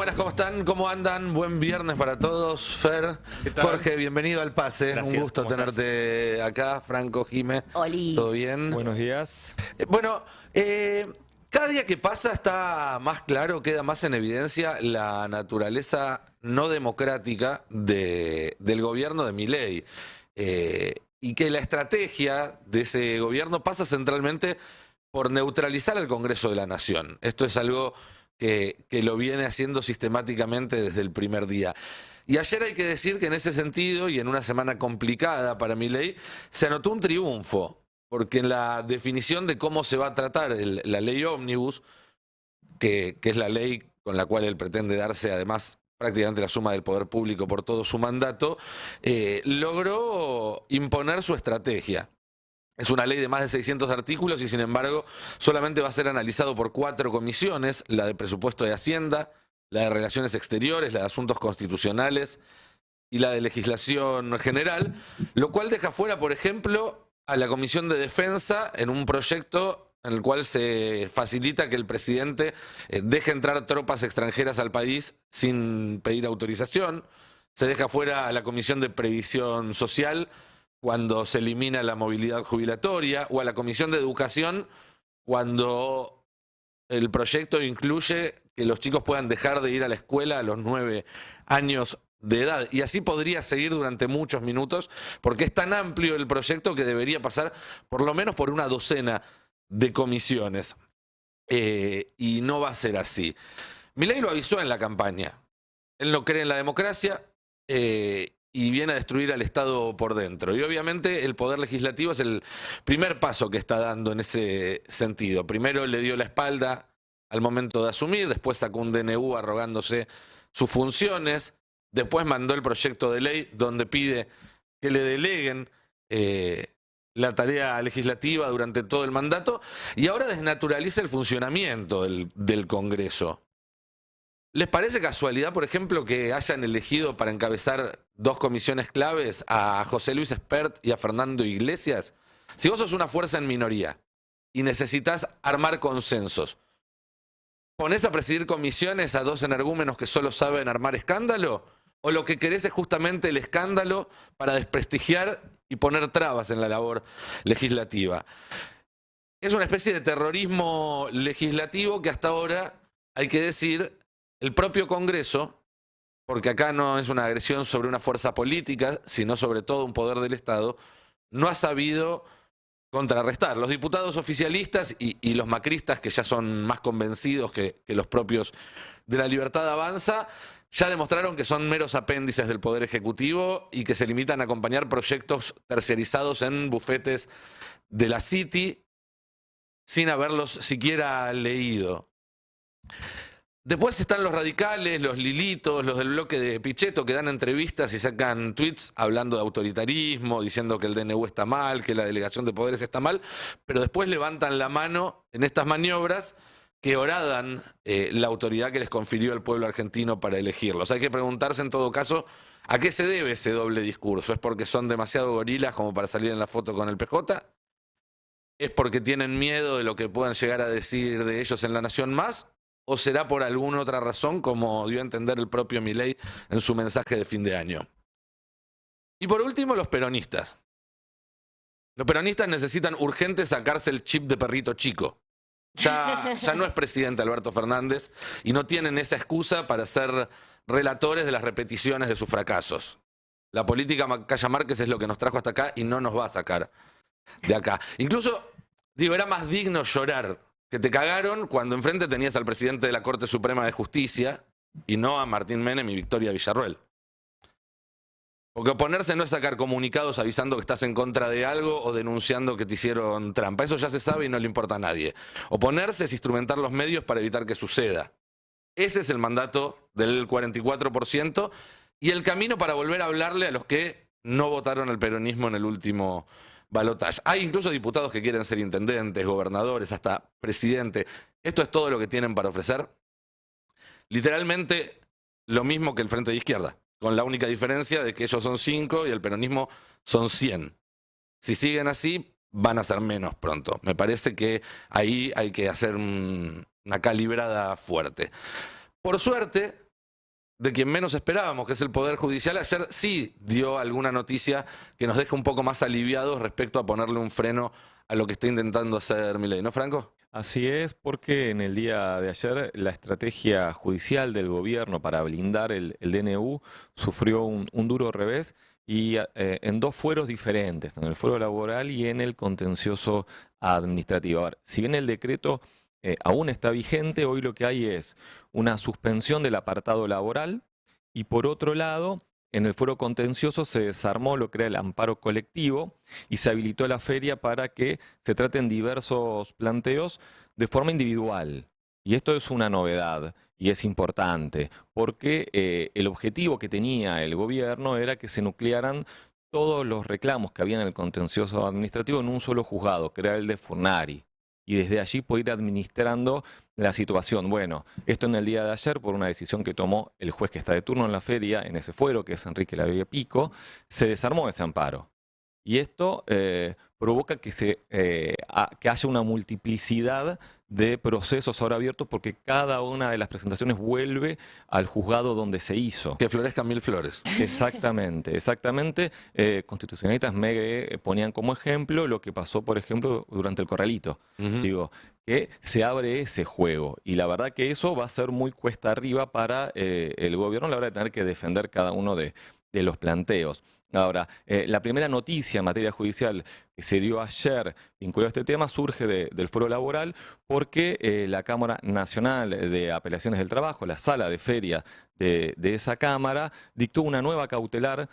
buenas, ¿cómo están? ¿Cómo andan? Buen viernes para todos. Fer, Jorge, bienvenido al Pase. Gracias. Un gusto ¿Cómo tenerte acá. Franco, Jime. Oli. ¿Todo bien? Buenos días. Bueno, cada día que pasa está más claro, queda más en evidencia la naturaleza no democrática del gobierno de Milei. Y que la estrategia de ese gobierno pasa centralmente por neutralizar al Congreso de la Nación. Esto es algo que lo viene haciendo sistemáticamente desde el primer día. Y ayer hay que decir que en ese sentido, y en una semana complicada para Milei, se anotó un triunfo, porque en la definición de cómo se va a tratar la ley ómnibus, que es la ley con la cual él pretende darse además prácticamente la suma del poder público por todo su mandato, logró imponer su estrategia. Es una ley de más de 600 artículos y sin embargo solamente va a ser analizado por 4 comisiones, la de presupuesto de Hacienda, la de Relaciones Exteriores, la de Asuntos Constitucionales y la de Legislación General, lo cual deja fuera, por ejemplo, a la Comisión de Defensa en un proyecto en el cual se facilita que el presidente deje entrar tropas extranjeras al país sin pedir autorización. Se deja fuera a la Comisión de Previsión Social cuando se elimina la movilidad jubilatoria, o a la Comisión de Educación cuando el proyecto incluye que los chicos puedan dejar de ir a la escuela a los 9 años de edad. Y así podría seguir durante muchos minutos, porque es tan amplio el proyecto que debería pasar por lo menos por una docena de comisiones. Y no va a ser así. Milei lo avisó en la campaña. Él no cree en la democracia y viene a destruir al Estado por dentro. Y obviamente el Poder Legislativo es el primer paso que está dando en ese sentido. Primero le dio la espalda al momento de asumir, después sacó un DNU arrogándose sus funciones, después mandó el proyecto de ley donde pide que le deleguen la tarea legislativa durante todo el mandato y ahora desnaturaliza el funcionamiento del Congreso. ¿Les parece casualidad, por ejemplo, que hayan elegido para encabezar 2 comisiones claves a José Luis Espert y a Fernando Iglesias? Si vos sos una fuerza en minoría y necesitas armar consensos, ¿ponés a presidir comisiones a 2 energúmenos que solo saben armar escándalo? ¿O lo que querés es justamente el escándalo para desprestigiar y poner trabas en la labor legislativa? Es una especie de terrorismo legislativo que hasta ahora, hay que decir, el propio Congreso, porque acá no es una agresión sobre una fuerza política, sino sobre todo un poder del Estado, no ha sabido contrarrestar. Los diputados oficialistas y los macristas, que ya son más convencidos que los propios de La Libertad Avanza, ya demostraron que son meros apéndices del Poder Ejecutivo y que se limitan a acompañar proyectos terciarizados en bufetes de la City sin haberlos siquiera leído. Después están los radicales, los lilitos, los del bloque de Pichetto, que dan entrevistas y sacan tweets hablando de autoritarismo, diciendo que el DNU está mal, que la delegación de poderes está mal, pero después levantan la mano en estas maniobras que horadan la autoridad que les confirió el pueblo argentino para elegirlos. Hay que preguntarse en todo caso a qué se debe ese doble discurso. ¿Es porque son demasiado gorilas como para salir en la foto con el PJ? ¿Es porque tienen miedo de lo que puedan llegar a decir de ellos en La Nación Más? ¿O será por alguna otra razón, como dio a entender el propio Milei en su mensaje de fin de año? Y por último, los peronistas. Los peronistas necesitan urgente sacarse el chip de perrito chico. Ya no es presidente Alberto Fernández y no tienen esa excusa para ser relatores de las repeticiones de sus fracasos. La política Macaya Márquez es lo que nos trajo hasta acá y no nos va a sacar de acá. Incluso, digo, era más digno llorar que te cagaron cuando enfrente tenías al presidente de la Corte Suprema de Justicia y no a Martín Menem y Victoria Villarroel. Porque oponerse no es sacar comunicados avisando que estás en contra de algo o denunciando que te hicieron trampa. Eso ya se sabe y no le importa a nadie. Oponerse es instrumentar los medios para evitar que suceda. Ese es el mandato del 44% y el camino para volver a hablarle a los que no votaron al peronismo en el último balotaje. Hay incluso diputados que quieren ser intendentes, gobernadores, hasta presidente. ¿Esto es todo lo que tienen para ofrecer? Literalmente lo mismo que el Frente de Izquierda, con la única diferencia de que ellos son 5 y el peronismo son 100. Si siguen así, van a ser menos pronto. Me parece que ahí hay que hacer una calibrada fuerte. Por suerte, de quien menos esperábamos, que es el Poder Judicial, ayer sí dio alguna noticia que nos deja un poco más aliviados respecto a ponerle un freno a lo que está intentando hacer Milei, ¿no, Franco? Así es, porque en el día de ayer la estrategia judicial del gobierno para blindar el DNU sufrió un duro revés y en dos fueros diferentes, en el fuero laboral y en el contencioso administrativo. A ver, si bien el decreto aún está vigente, hoy lo que hay es una suspensión del apartado laboral y por otro lado, en el fuero contencioso se desarmó lo que era el amparo colectivo y se habilitó la feria para que se traten diversos planteos de forma individual. Y esto es una novedad y es importante porque el objetivo que tenía el gobierno era que se nuclearan todos los reclamos que había en el contencioso administrativo en un solo juzgado, que era el de Furnari. Y desde allí poder ir administrando la situación. Bueno, esto en el día de ayer, por una decisión que tomó el juez que está de turno en la feria, en ese fuero, que es Enrique Lavilla Pico, se desarmó ese amparo. Y esto provoca que haya una multiplicidad de procesos ahora abiertos porque cada una de las presentaciones vuelve al juzgado donde se hizo. Que florezcan mil flores. Exactamente, exactamente. Constitucionalistas me ponían como ejemplo lo que pasó, por ejemplo, durante el Corralito. Digo, que se abre ese juego. Y la verdad que eso va a ser muy cuesta arriba para el gobierno a la hora de tener que defender cada uno de los planteos. Ahora, la primera noticia en materia judicial que se dio ayer vinculado a este tema surge del Foro Laboral porque la Cámara Nacional de Apelaciones del Trabajo, la sala de feria de esa Cámara, dictó una nueva cautelar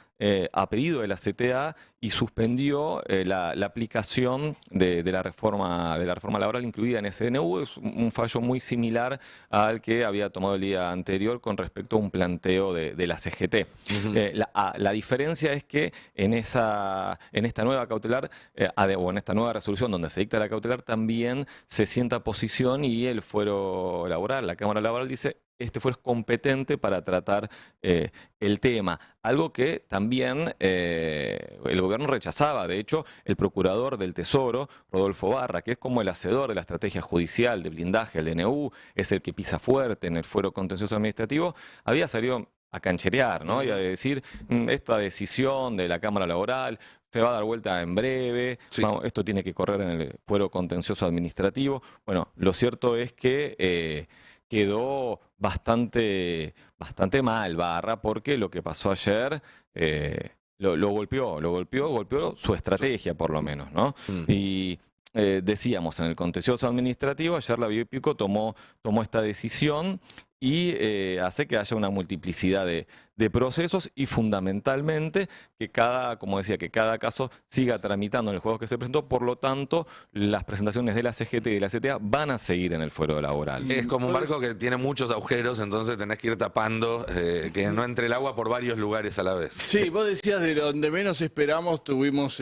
a pedido de la CTA y suspendió la aplicación de la reforma laboral incluida en ese DNU. Es un fallo muy similar al que había tomado el día anterior con respecto a un planteo de la CGT. La diferencia es que en esta nueva cautelar o en esta nueva resolución donde se dicta la cautelar también se sienta posición y el fuero laboral, la Cámara Laboral dice este fuero es competente para tratar el tema. Algo que también el gobierno rechazaba. De hecho, el procurador del Tesoro, Rodolfo Barra, que es como el hacedor de la estrategia judicial de blindaje del DNU, es el que pisa fuerte en el fuero contencioso administrativo, había salido a cancherear, ¿no? Y a decir, esta decisión de la Cámara Laboral se va a dar vuelta en breve, sí. Esto tiene que correr en el fuero contencioso administrativo. Bueno, lo cierto es que quedó bastante mal Barra porque lo que pasó ayer lo golpeó su estrategia por lo menos, ¿no? Y decíamos, en el contencioso administrativo, ayer Lavilla Pico tomó esta decisión y hace que haya una multiplicidad de procesos y fundamentalmente que como decía, que cada caso siga tramitando en el juego que se presentó, por lo tanto las presentaciones de la CGT y de la CTA van a seguir en el fuero laboral. Es como un barco que tiene muchos agujeros, entonces tenés que ir tapando que no entre el agua por varios lugares a la vez. Sí, vos decías de donde menos esperamos tuvimos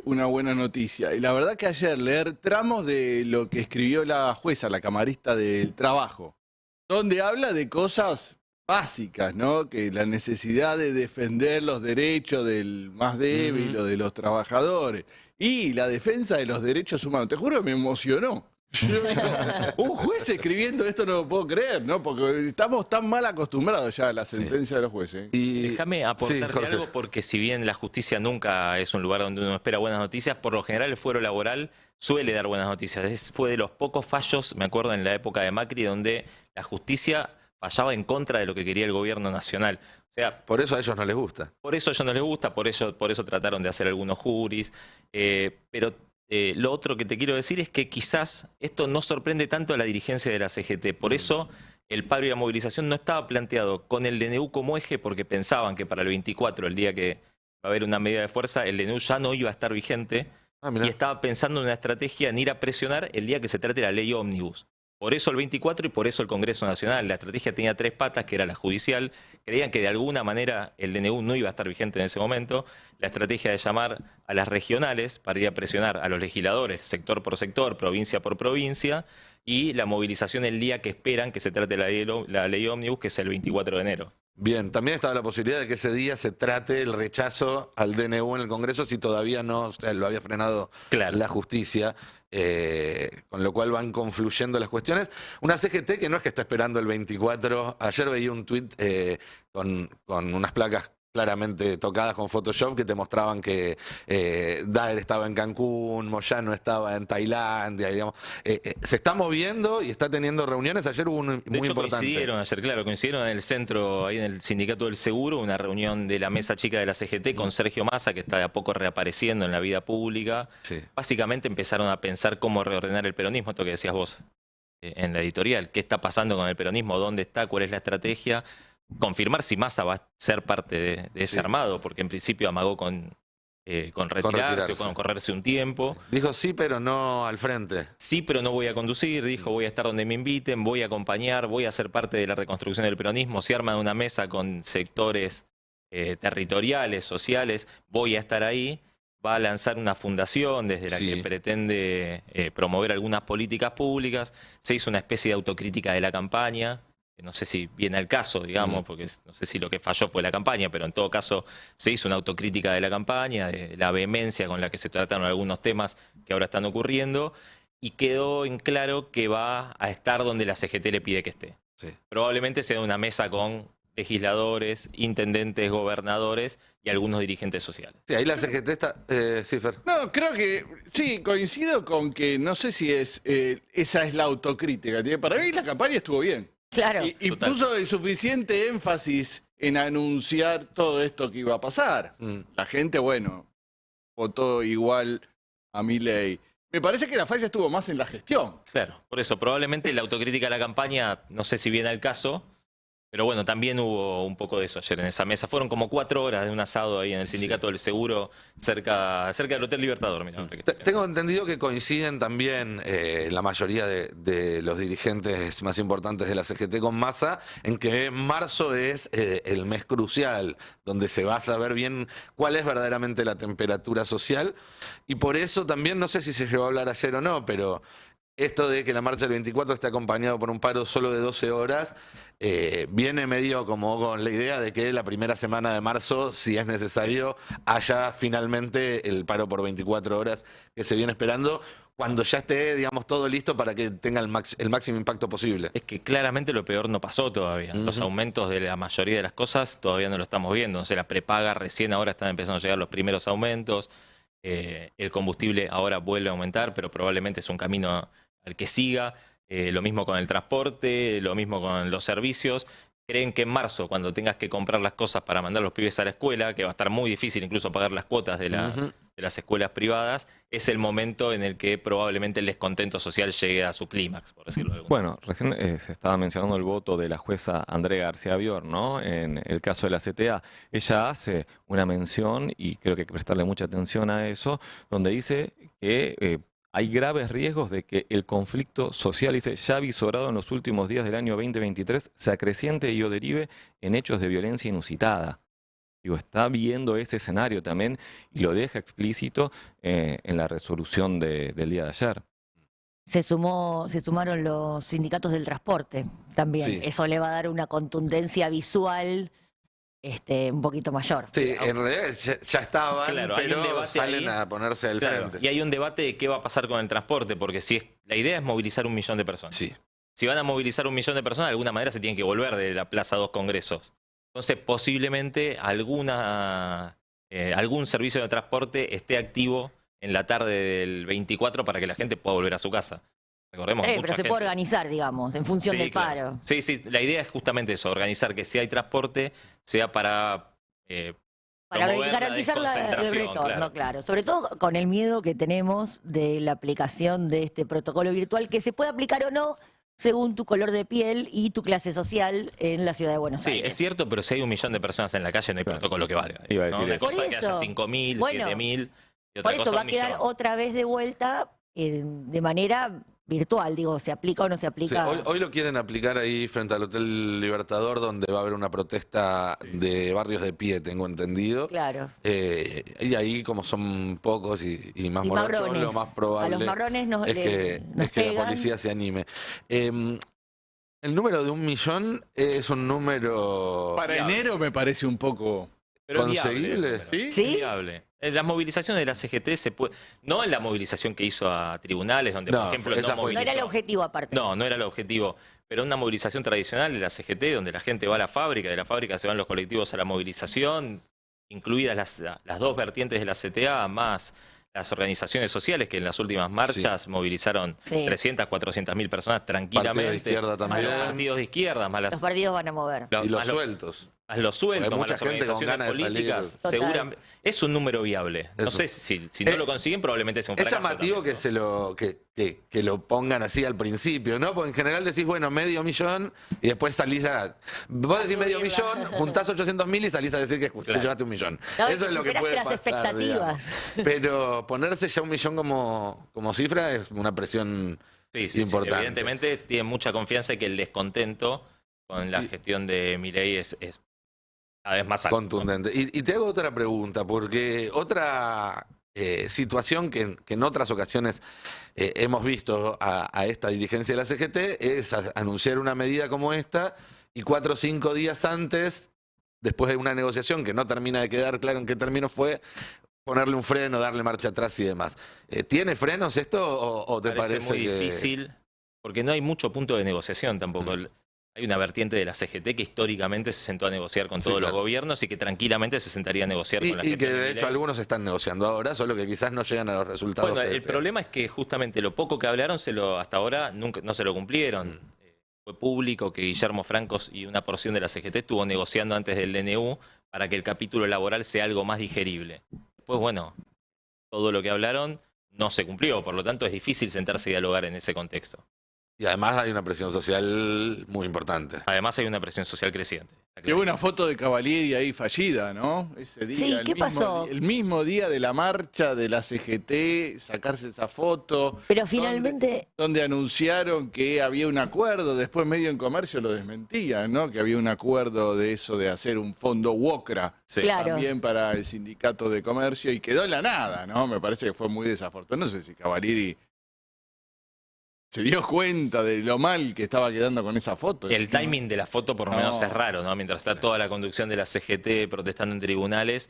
una buena noticia. Y la verdad que ayer leer tramos de lo que escribió la jueza, la camarista del trabajo, donde habla de cosas básicas, ¿no? Que la necesidad de defender los derechos del más débil o de los trabajadores y la defensa de los derechos humanos. Te juro que me emocionó. Yo digo, un juez escribiendo esto no lo puedo creer, ¿no? Porque estamos tan mal acostumbrados ya a la sentencia de los jueces. Y déjame aportarte algo, porque si bien la justicia nunca es un lugar donde uno espera buenas noticias, por lo general el fuero laboral suele dar buenas noticias. Fue de los pocos fallos, me acuerdo, en la época de Macri, donde la justicia fallaba en contra de lo que quería el gobierno nacional. O sea, por eso a ellos no les gusta. Por eso a ellos no les gusta, por eso trataron de hacer algunos juris. Pero lo otro que te quiero decir es que quizás esto no sorprende tanto a la dirigencia de la CGT. Por eso el paro y la movilización no estaba planteado con el DNU como eje, porque pensaban que para el 24, el día que va a haber una medida de fuerza, el DNU ya no iba a estar vigente. Y estaba pensando en una estrategia en ir a presionar el día que se trate la ley ómnibus. Por eso el 24 y por eso el Congreso Nacional. La estrategia tenía tres patas, que era la judicial. Creían que de alguna manera el DNU no iba a estar vigente en ese momento. La estrategia de llamar a las regionales para ir a presionar a los legisladores, sector por sector, provincia por provincia. Y la movilización el día que esperan que se trate la ley ómnibus, que es el 24 de enero. Bien, también estaba la posibilidad de que ese día se trate el rechazo al DNU en el Congreso si todavía no, o sea, lo había frenado Claro. la justicia, con lo cual van confluyendo las cuestiones. Una CGT que no es que está esperando el 24. Ayer veía un tuit con unas placas claramente tocadas con Photoshop que te mostraban que Daer estaba en Cancún, Moyano estaba en Tailandia, digamos. Se está moviendo y está teniendo reuniones. Ayer hubo una De muy hecho, importante. coincidieron ayer, claro, coincidieron en el centro, ahí en el Sindicato del Seguro, una reunión de la mesa chica de la CGT con Sergio Massa, que está de a poco reapareciendo en la vida pública. Sí. Básicamente empezaron a pensar cómo reordenar el peronismo, esto que decías vos en la editorial. ¿Qué está pasando con el peronismo? ¿Dónde está? ¿Cuál es la estrategia? Confirmar si Massa va a ser parte de ese Sí. armado, porque en principio amagó con retirarse retirarse. o con correrse un tiempo. Dijo sí, pero no al frente. Sí, pero no voy a conducir, dijo, voy a estar donde me inviten, voy a acompañar, voy a ser parte de la reconstrucción del peronismo. Se arma una mesa con sectores territoriales, sociales, voy a estar ahí. Va a lanzar una fundación desde la Sí. que pretende promover algunas políticas públicas. Se hizo una especie de autocrítica de la campaña. No sé si viene al caso, digamos, porque no sé si lo que falló fue la campaña, pero en todo caso se hizo una autocrítica de la campaña, de la vehemencia con la que se trataron algunos temas que ahora están ocurriendo, y quedó en claro que va a estar donde la CGT le pide que esté. Sí. Probablemente sea una mesa con legisladores, intendentes, gobernadores y algunos dirigentes sociales. Sí, ahí la CGT está. Sí, Fer. No, creo que sí, coincido con que no sé si esa es la autocrítica. Para mí la campaña estuvo bien. Claro. Y Total. puso el suficiente énfasis en anunciar todo esto que iba a pasar. La gente, bueno, votó igual a Milei. Me parece que la falla estuvo más en la gestión. Claro, por eso probablemente la autocrítica de la campaña, no sé si viene al caso, pero bueno, también hubo un poco de eso ayer en esa mesa. Fueron como 4 horas de un asado ahí en el Sindicato del Seguro, cerca del Hotel Libertador. Mirá, ahora que estoy Tengo pensando. entendido que coinciden también la mayoría de los dirigentes más importantes de la CGT con Massa en que marzo es el mes crucial, donde se va a saber bien cuál es verdaderamente la temperatura social. Y por eso también, no sé si se llegó a hablar ayer o no, pero esto de que la marcha del 24 esté acompañado por un paro solo de 12 horas, viene medio como con la idea de que la primera semana de marzo, si es necesario, haya finalmente el paro por 24 horas que se viene esperando, cuando ya esté, digamos, todo listo para que tenga el máximo impacto posible. Es que claramente lo peor no pasó todavía. Los Ujú. aumentos de la mayoría de las cosas todavía no lo estamos viendo. O sea, la prepaga recién ahora están empezando a llegar los primeros aumentos. El combustible ahora vuelve a aumentar, pero probablemente es un camino al que siga. Lo mismo con el transporte, lo mismo con los servicios. Creen que en marzo, cuando tengas que comprar las cosas para mandar a los pibes a la escuela, que va a estar muy difícil incluso pagar las cuotas de las escuelas privadas, es el momento en el que probablemente el descontento social llegue a su clímax, por decirlo de alguna Bueno, recién se estaba mencionando el voto de la jueza Andrea García Bior, ¿no? En el caso de la CTA. Ella hace una mención, y creo que hay que prestarle mucha atención a eso, donde dice que hay graves riesgos de que el conflicto social, dice, ya avisorado en los últimos días del año 2023, se acreciente y o derive en hechos de violencia inusitada. Digo, está viendo ese escenario también y lo deja explícito en la resolución del día de ayer. Se sumaron los sindicatos del transporte también. Sí. Eso le va a dar una contundencia visual un poquito mayor. Sí, en realidad ya estaban, Claro, hay un pero debate salen ahí. a ponerse al Claro, frente. y hay un debate de qué va a pasar con el transporte, porque la idea es movilizar 1 millón de personas. Sí. Si van a movilizar 1 millón de personas, de alguna manera se tienen que volver de la Plaza 2 Congresos. Entonces, posiblemente algún servicio de transporte esté activo en la tarde del 24 para que la gente pueda volver a su casa. Recordemos que Pero mucha se gente... puede organizar, digamos, en función Sí, del claro. paro. Sí, sí, la idea es justamente eso, organizar que si hay transporte, sea para promover la garantizar el desconcentración, retorno, claro. Sobre todo con el miedo que tenemos de la aplicación de este protocolo virtual, que se puede aplicar o no según tu color de piel y tu clase social en la ciudad de Buenos Sí, Aires. es cierto, pero si hay 1 millón de personas en la calle, no hay protocolo que valga. Iba a decir Una eso. cosa Por es que haya eso. 5.000, Bueno, 7.000, y otra Por eso cosa va a 1 quedar millón. otra vez de vuelta de manera virtual, digo, ¿se aplica o no se Sí, aplica? hoy lo quieren aplicar ahí frente al Hotel Libertador, donde va a haber una protesta de barrios de pie, tengo entendido. Claro. Y ahí, como son pocos y más Y morochos, marrones. lo más probable A los marrones nos es que la pegan. policía se anime. El número de 1 millón es un número Para Viable. enero me parece un poco... Pero es viable, conseguible. ¿Sí? ¿Sí? es viable. En las movilizaciones de la CGT se puede... No en la movilización que hizo a tribunales, donde, No, por ejemplo, esa no fue- No era el movilizó. objetivo aparte. No, no era el objetivo. Pero una movilización tradicional de la CGT, donde la gente va a la fábrica, de la fábrica se van los colectivos a la movilización, incluidas las dos vertientes de la CTA, más las organizaciones sociales que en las últimas marchas movilizaron Sí. 300, 400 mil personas Partido tranquilamente. de izquierda también. Más los partidos de izquierda, más Los las, partidos van a mover. Y los más sueltos. más los sueltos, Hay más mucha las gente con organizaciones ganas de salir. políticas, Total. seguramente es un número viable. No Eso. sé si no lo consiguen, probablemente sea un Es fracaso. llamativo también, que ¿no? que lo pongan así al principio, ¿no? Porque en general decís, bueno, 500.000 y después salís a... Vos decís medio millón, juntás 800.000 y salís a decir que Claro. llevaste 1 millón. No, Eso es lo que superaste puede las pasar, digamos. expectativas. Pero ponerse ya 1 millón como cifra es una presión Sí, importante. evidentemente tiene mucha confianza y que el descontento con la gestión de Milei es cada vez más alto. contundente. Y te hago otra pregunta, porque otra situación que en otras ocasiones hemos visto a esta dirigencia de la CGT es anunciar una medida como esta y 4 o 5 días antes, después de una negociación que no termina de quedar claro en qué término fue, ponerle un freno, darle marcha atrás y demás. ¿Tiene frenos esto o te parece muy que...? difícil, porque no hay mucho punto de negociación tampoco. Hay una vertiente de la CGT que históricamente se sentó a negociar con Sí, todos claro. los gobiernos y que tranquilamente se sentaría a negociar con la Y gente. que de hecho algunos están negociando ahora, solo que quizás no llegan a los resultados. Bueno, que el desean. problema es que justamente lo poco que hablaron hasta ahora nunca, no se lo cumplieron. Fue público que Guillermo Francos y una porción de la CGT estuvo negociando antes del DNU para que el capítulo laboral sea algo más digerible. Después, bueno, todo lo que hablaron no se cumplió, por lo tanto es difícil sentarse y dialogar en ese contexto. Y además hay una presión social muy importante. Además hay una presión social creciente. Está Qué buena clarísimo. foto de Cavalieri ahí fallida, ¿no? Ese día, Sí, el ¿qué mismo pasó? El mismo día de la marcha de la CGT, sacarse esa foto. Pero finalmente, Donde anunciaron que había un acuerdo, después Medio en Comercio lo desmentían, ¿no? Que había un acuerdo de eso de hacer un fondo WOCRA Sí. Claro. también para el sindicato de comercio y quedó en la nada, ¿no? Me parece que fue muy desafortunado. No sé si Cavalieri se dio cuenta de lo mal que estaba quedando con esa foto. El timing de la foto por lo No. menos es raro, ¿no? Mientras está toda la conducción de la CGT protestando en tribunales.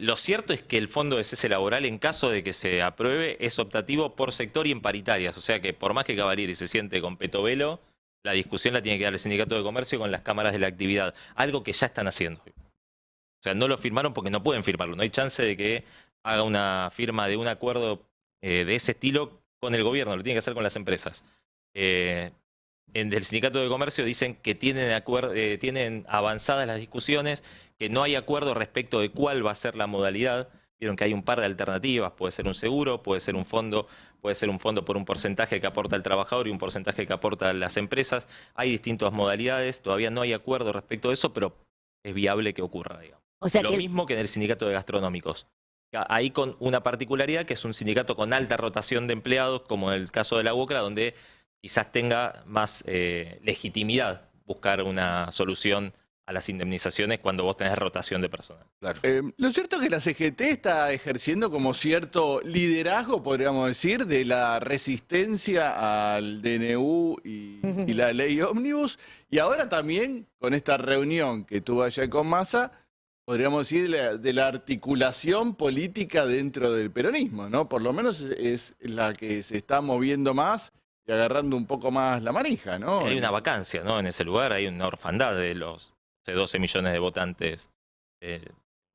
Lo cierto es que el fondo de cese laboral, en caso de que se apruebe, es optativo por sector y en paritarias. O sea que por más que Cavalieri se siente con petovelo, la discusión la tiene que dar el Sindicato de Comercio con las cámaras de la actividad. Algo que ya están haciendo. O sea, no lo firmaron porque no pueden firmarlo. No hay chance de que haga una firma de un acuerdo de ese estilo con el gobierno. Lo tiene que hacer con las empresas. En el Sindicato de Comercio dicen que tienen avanzadas las discusiones, que no hay acuerdo respecto de cuál va a ser la modalidad. Vieron que hay un par de alternativas, puede ser un seguro, puede ser un fondo por un porcentaje que aporta el trabajador y un porcentaje que aporta las empresas. Hay distintas modalidades, todavía no hay acuerdo respecto de eso, pero es viable que ocurra, digamos. o sea Lo que mismo que en el Sindicato de Gastronómicos. Ahí con una particularidad que es un sindicato con alta rotación de empleados, como en el caso de la UOCRA, donde quizás tenga más legitimidad buscar una solución a las indemnizaciones cuando vos tenés rotación de personal. Claro. Lo cierto es que la CGT está ejerciendo como cierto liderazgo, podríamos decir, de la resistencia al DNU y la ley ómnibus. Y ahora también, con esta reunión que tuvo ayer con Massa, podríamos decir de la articulación política dentro del peronismo, ¿no? Por lo menos es la que se está moviendo más y agarrando un poco más la manija, ¿no? Hay una vacancia, ¿no? En ese lugar hay una orfandad de los 12 millones de votantes de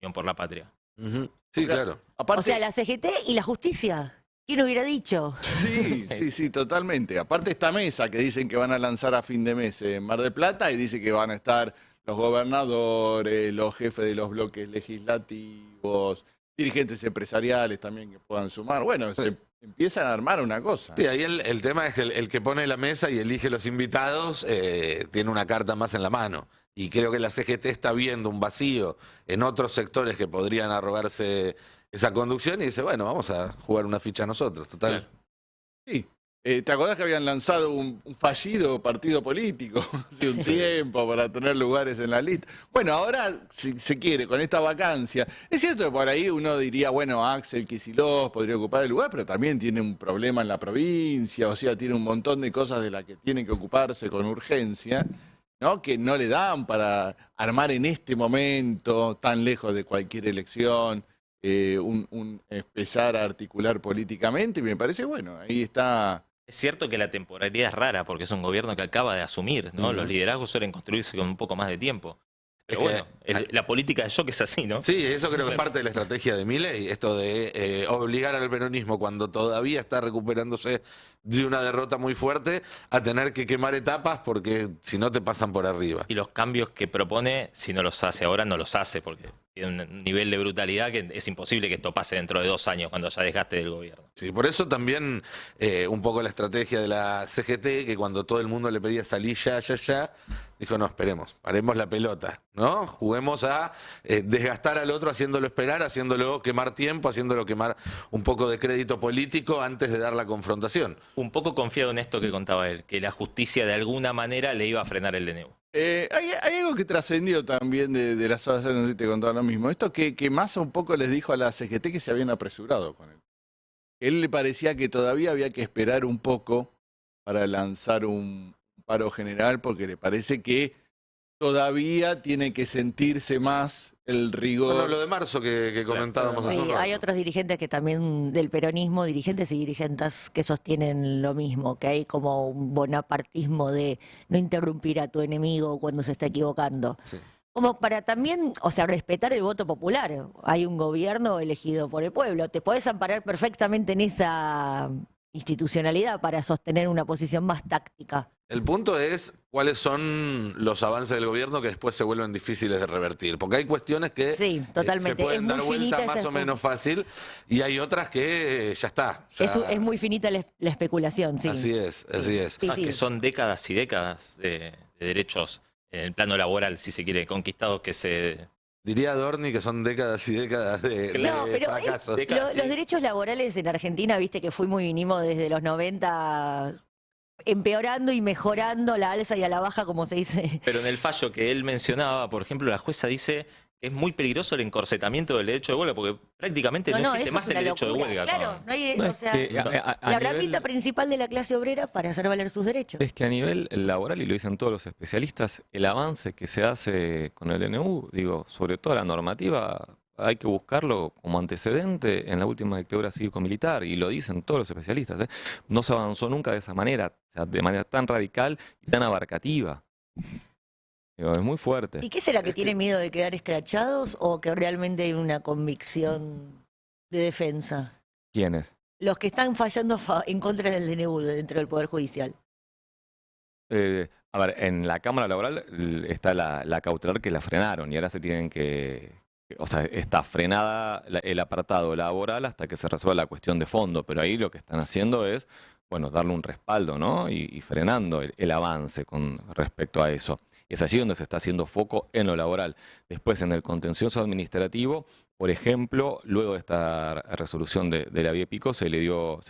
Unión por la Patria. Ujú. Sí, claro. Aparte, o sea, la CGT y la justicia. ¿Quién hubiera dicho? sí, totalmente. Aparte esta mesa que dicen que van a lanzar a fin de mes en Mar del Plata y dice que van a estar los gobernadores, los jefes de los bloques legislativos, dirigentes empresariales también que puedan sumar. Bueno, se empiezan a armar una cosa. Sí, ahí el tema es que el que pone la mesa y elige los invitados tiene una carta más en la mano. Y creo que la CGT está viendo un vacío en otros sectores que podrían arrogarse esa conducción y dice, bueno, vamos a jugar una ficha nosotros, total. Claro. Sí, ¿Te acordás que habían lanzado un fallido partido político hace un tiempo para tener lugares en la lista? Bueno, ahora, si se quiere, con esta vacancia, es cierto que por ahí uno diría, bueno, Axel Kicillof podría ocupar el lugar, pero también tiene un problema en la provincia, o sea, tiene un montón de cosas de las que tiene que ocuparse con urgencia, ¿no? Que no le dan para armar en este momento, tan lejos de cualquier elección, empezar a articular políticamente, y me parece, bueno, ahí está. Es cierto que la temporalidad es rara porque es un gobierno que acaba de asumir, ¿no? Los liderazgos suelen construirse con un poco más de tiempo. Pero bueno, la política de shock es así, ¿no? Sí, eso creo que es parte de la estrategia de Milei, esto de obligar al peronismo cuando todavía está recuperándose de una derrota muy fuerte a tener que quemar etapas porque si no te pasan por arriba. Y los cambios que propone, si no los hace ahora, no los hace porque tiene un nivel de brutalidad que es imposible que esto pase dentro de 2 años cuando ya desgaste del gobierno. Sí, por eso también un poco la estrategia de la CGT, que cuando todo el mundo le pedía salir ya, dijo, no, esperemos, paremos la pelota, ¿no? Juguemos a desgastar al otro haciéndolo esperar, haciéndolo quemar tiempo, haciéndolo quemar un poco de crédito político antes de dar la confrontación. Un poco confiado en esto que contaba él, que la justicia de alguna manera le iba a frenar el DNU. Hay algo que trascendió también de las horas, no sé si te contaba lo mismo. Esto que Massa un poco les dijo a la CGT que se habían apresurado con él. Él le parecía que todavía había que esperar un poco para lanzar un paro general, porque le parece que todavía tiene que sentirse más el rigor. Bueno, lo de marzo que comentábamos hace un Sí, rato. hay otros dirigentes que también del peronismo, dirigentes y dirigentes que sostienen lo mismo, que hay como un bonapartismo de no interrumpir a tu enemigo cuando se está equivocando. Sí. Como para también, o sea, respetar el voto popular. Hay un gobierno elegido por el pueblo. Te podés amparar perfectamente en esa institucionalidad para sostener una posición más táctica. El punto es cuáles son los avances del gobierno que después se vuelven difíciles de revertir. Porque hay cuestiones que Sí, totalmente. se pueden Es dar muy vuelta finita más esa o menos fácil y hay otras que ya está. ya- Es muy finita la especulación, sí. Así es, así es. Sí, sí. Que son décadas y décadas de derechos en el plano laboral, si se quiere, conquistados que se... Diría Adorni que son décadas y décadas de No, pero fracasos. décadas, los sí. derechos laborales en Argentina, viste que fuimos y vinimos desde los 90 empeorando y mejorando la alza y a la baja, como se dice. Pero en el fallo que él mencionaba, por ejemplo, la jueza dice que es muy peligroso el encorsetamiento del derecho de huelga, porque prácticamente no, existe eso más es el una derecho de locura. huelga. Claro, no hay, No, o es sea, que a la nivel- herramienta principal de la clase obrera para hacer valer sus derechos. Es que a nivel laboral, y lo dicen todos los especialistas, el avance que se hace con el DNU, digo, sobre todo la normativa, hay que buscarlo como antecedente en la última dictadura cívico-militar, y lo dicen todos los especialistas, ¿eh? No se avanzó nunca de esa manera, o sea, de manera tan radical y tan abarcativa. Digo, es muy fuerte. ¿Y qué será que tiene miedo de quedar escrachados o que realmente hay una convicción de defensa? ¿Quiénes? Los que están fallando en contra del DNU dentro del Poder Judicial. A ver, en la Cámara Laboral está la cautelar que la frenaron y ahora se tienen o sea, está frenada el apartado laboral hasta que se resuelva la cuestión de fondo, pero ahí lo que están haciendo es, bueno, darle un respaldo, ¿no? Y frenando el avance con respecto a eso. Es allí donde se está haciendo foco en lo laboral. Después, en el contencioso administrativo, por ejemplo, luego de esta resolución de la Vía Pico, se le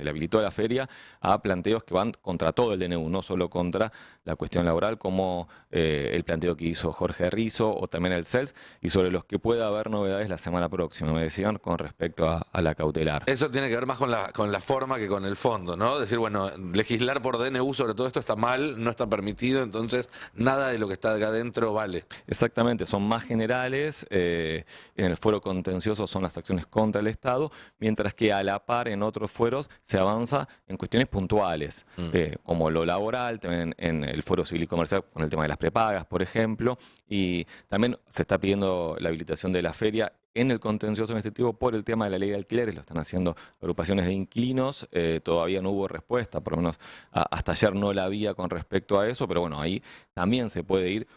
habilitó a la feria a planteos que van contra todo el DNU, no solo contra la cuestión laboral, como el planteo que hizo Jorge Rizzo o también el CELS, y sobre los que pueda haber novedades la semana próxima, me decían, con respecto a la cautelar. Eso tiene que ver más con la forma que con el fondo, ¿no? Decir, bueno, legislar por DNU sobre todo esto está mal, no está permitido, entonces nada de lo que está acá adentro vale. Exactamente, son más generales, en el fuero contencioso son las acciones contra el Estado, mientras que a la par en otros fueros se avanza en cuestiones puntuales, como lo laboral, también en el fuero civil y comercial con el tema de las prepagas, por ejemplo, y también se está pidiendo la habilitación de la feria en el contencioso administrativo por el tema de la ley de alquileres, lo están haciendo agrupaciones de inquilinos, todavía no hubo respuesta, por lo menos hasta ayer no la había con respecto a eso, pero bueno, ahí también se puede ir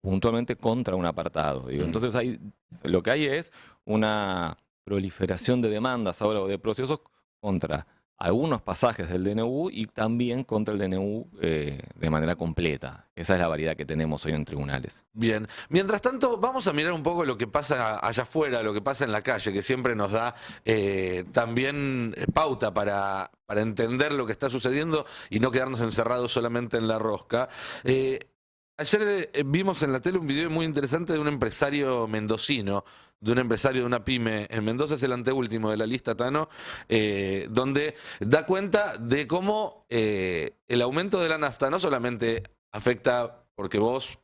puntualmente contra un apartado. Digo. Entonces lo que hay es una proliferación de demandas ahora o de procesos contra algunos pasajes del DNU y también contra el DNU de manera completa. Esa es la variedad que tenemos hoy en tribunales. Bien. Mientras tanto, vamos a mirar un poco lo que pasa allá afuera, lo que pasa en la calle, que siempre nos da también pauta para entender lo que está sucediendo y no quedarnos encerrados solamente en la rosca. Ayer vimos en la tele un video muy interesante de un empresario mendocino, de un empresario de una pyme en Mendoza, es el anteúltimo de la lista, Tano, donde da cuenta de cómo el aumento de la nafta no solamente afecta porque vos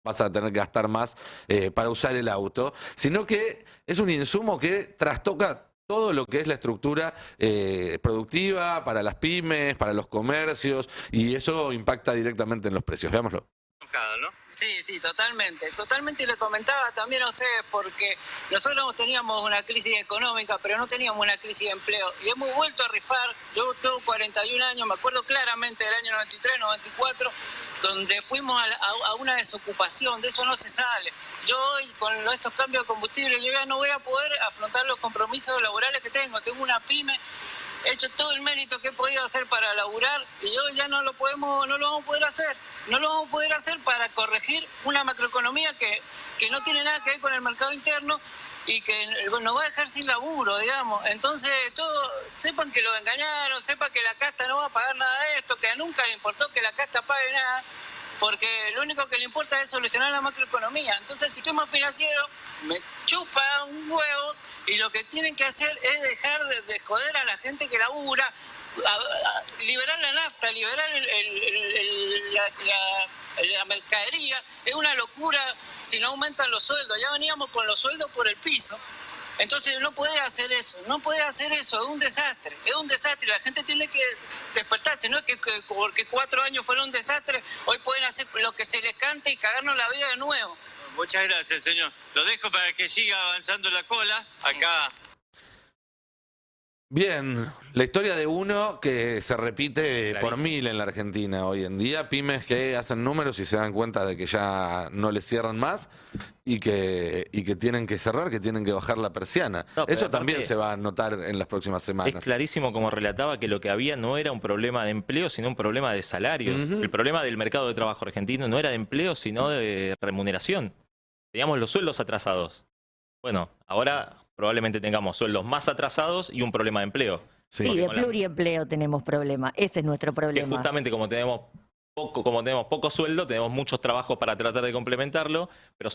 vas a tener que gastar más para usar el auto, sino que es un insumo que trastoca todo lo que es la estructura productiva para las pymes, para los comercios, y eso impacta directamente en los precios. Veámoslo. ¿No? Sí, totalmente. Totalmente, y le comentaba también a ustedes porque nosotros teníamos una crisis económica, pero no teníamos una crisis de empleo. Y hemos vuelto a rifar. Yo tengo 41 años, me acuerdo claramente del año 93, 94, donde fuimos a una desocupación. De eso no se sale. Yo hoy, con estos cambios de combustible, yo ya no voy a poder afrontar los compromisos laborales que tengo. Tengo una pyme. He hecho todo el mérito que he podido hacer para laburar y hoy ya no lo vamos a poder hacer. No lo vamos a poder hacer para corregir una macroeconomía que no tiene nada que ver con el mercado interno y que nos va a dejar sin laburo, digamos. Entonces, todos sepan que lo engañaron, sepan que la casta no va a pagar nada de esto, que nunca le importó que la casta pague nada, porque lo único que le importa es solucionar la macroeconomía. Entonces, el sistema financiero me chupa un huevo y lo que tienen que hacer es dejar de joder a la gente que labura, liberar la nafta, liberar la mercadería. Es una locura si no aumentan los sueldos. Ya veníamos con los sueldos por el piso. Entonces no puede hacer eso, es un desastre, la gente tiene que despertarse, no es que porque 4 años fueron un desastre, hoy pueden hacer lo que se les cante y cagarnos la vida de nuevo. Muchas gracias, señor. Lo dejo para que siga avanzando la cola. Sí. Acá. Bien, la historia de uno que se repite por Clarísimo. 1000 en la Argentina hoy en día, pymes que hacen números y se dan cuenta de que ya no les cierran más y que tienen que cerrar, que tienen que bajar la persiana. No, pero Eso aparte, también se va a notar en las próximas es semanas. clarísimo, como relataba, que lo que había no era un problema de empleo, sino un problema de salarios. Ujú. El problema del mercado de trabajo argentino no era de empleo, sino de remuneración. Teníamos los sueldos atrasados. Bueno, ahora probablemente tengamos sueldos más atrasados y un problema de empleo. Sí. Sí, de con la- pluriempleo tenemos problema. Ese es nuestro Que problema. justamente como tenemos poco sueldo, tenemos muchos trabajos para tratar de complementarlo, pero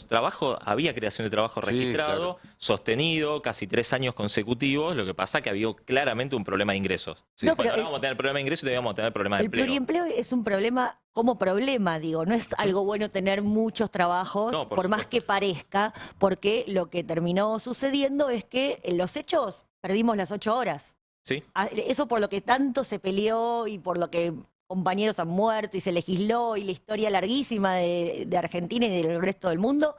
había creación de trabajo Sí, registrado, sostenido, casi 3 años consecutivos. Lo que pasa que había claramente un problema de ingresos. Sí. No, Bueno, pero ahora vamos a tener problema de ingresos y debíamos a tener problema de El empleo. pluriempleo es un problema como problema, digo, no es algo bueno tener muchos trabajos, No, por por más supuesto. que parezca, porque lo que terminó sucediendo es que en los hechos perdimos las 8 horas. ¿Sí? Eso por lo que tanto se peleó y por lo que compañeros han muerto y se legisló y la historia larguísima de Argentina y del resto del mundo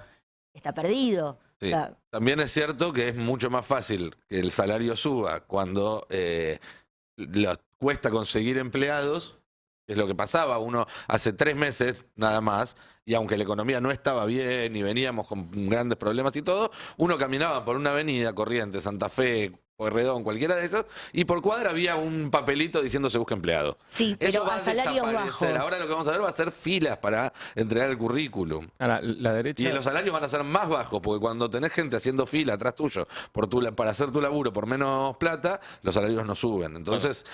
está perdido. Sí. O sea, También es cierto que es mucho más fácil que el salario suba cuando cuesta conseguir empleados, que es lo que pasaba. Uno hace 3 meses nada más, y aunque la economía no estaba bien y veníamos con grandes problemas y todo, uno caminaba por una avenida, Corrientes, Santa Fe, Pueyrredón, cualquiera de esos, y por cuadra había un papelito diciendo se busca empleado. sí, Eso pero va a a salarios desaparecer. bajos. Ahora lo que vamos a ver va a ser filas para entregar el currículum. Ahora, la derecha... Y los salarios van a ser más bajos, porque cuando tenés gente haciendo fila atrás tuyo para hacer tu laburo por menos plata, los salarios no suben. Entonces,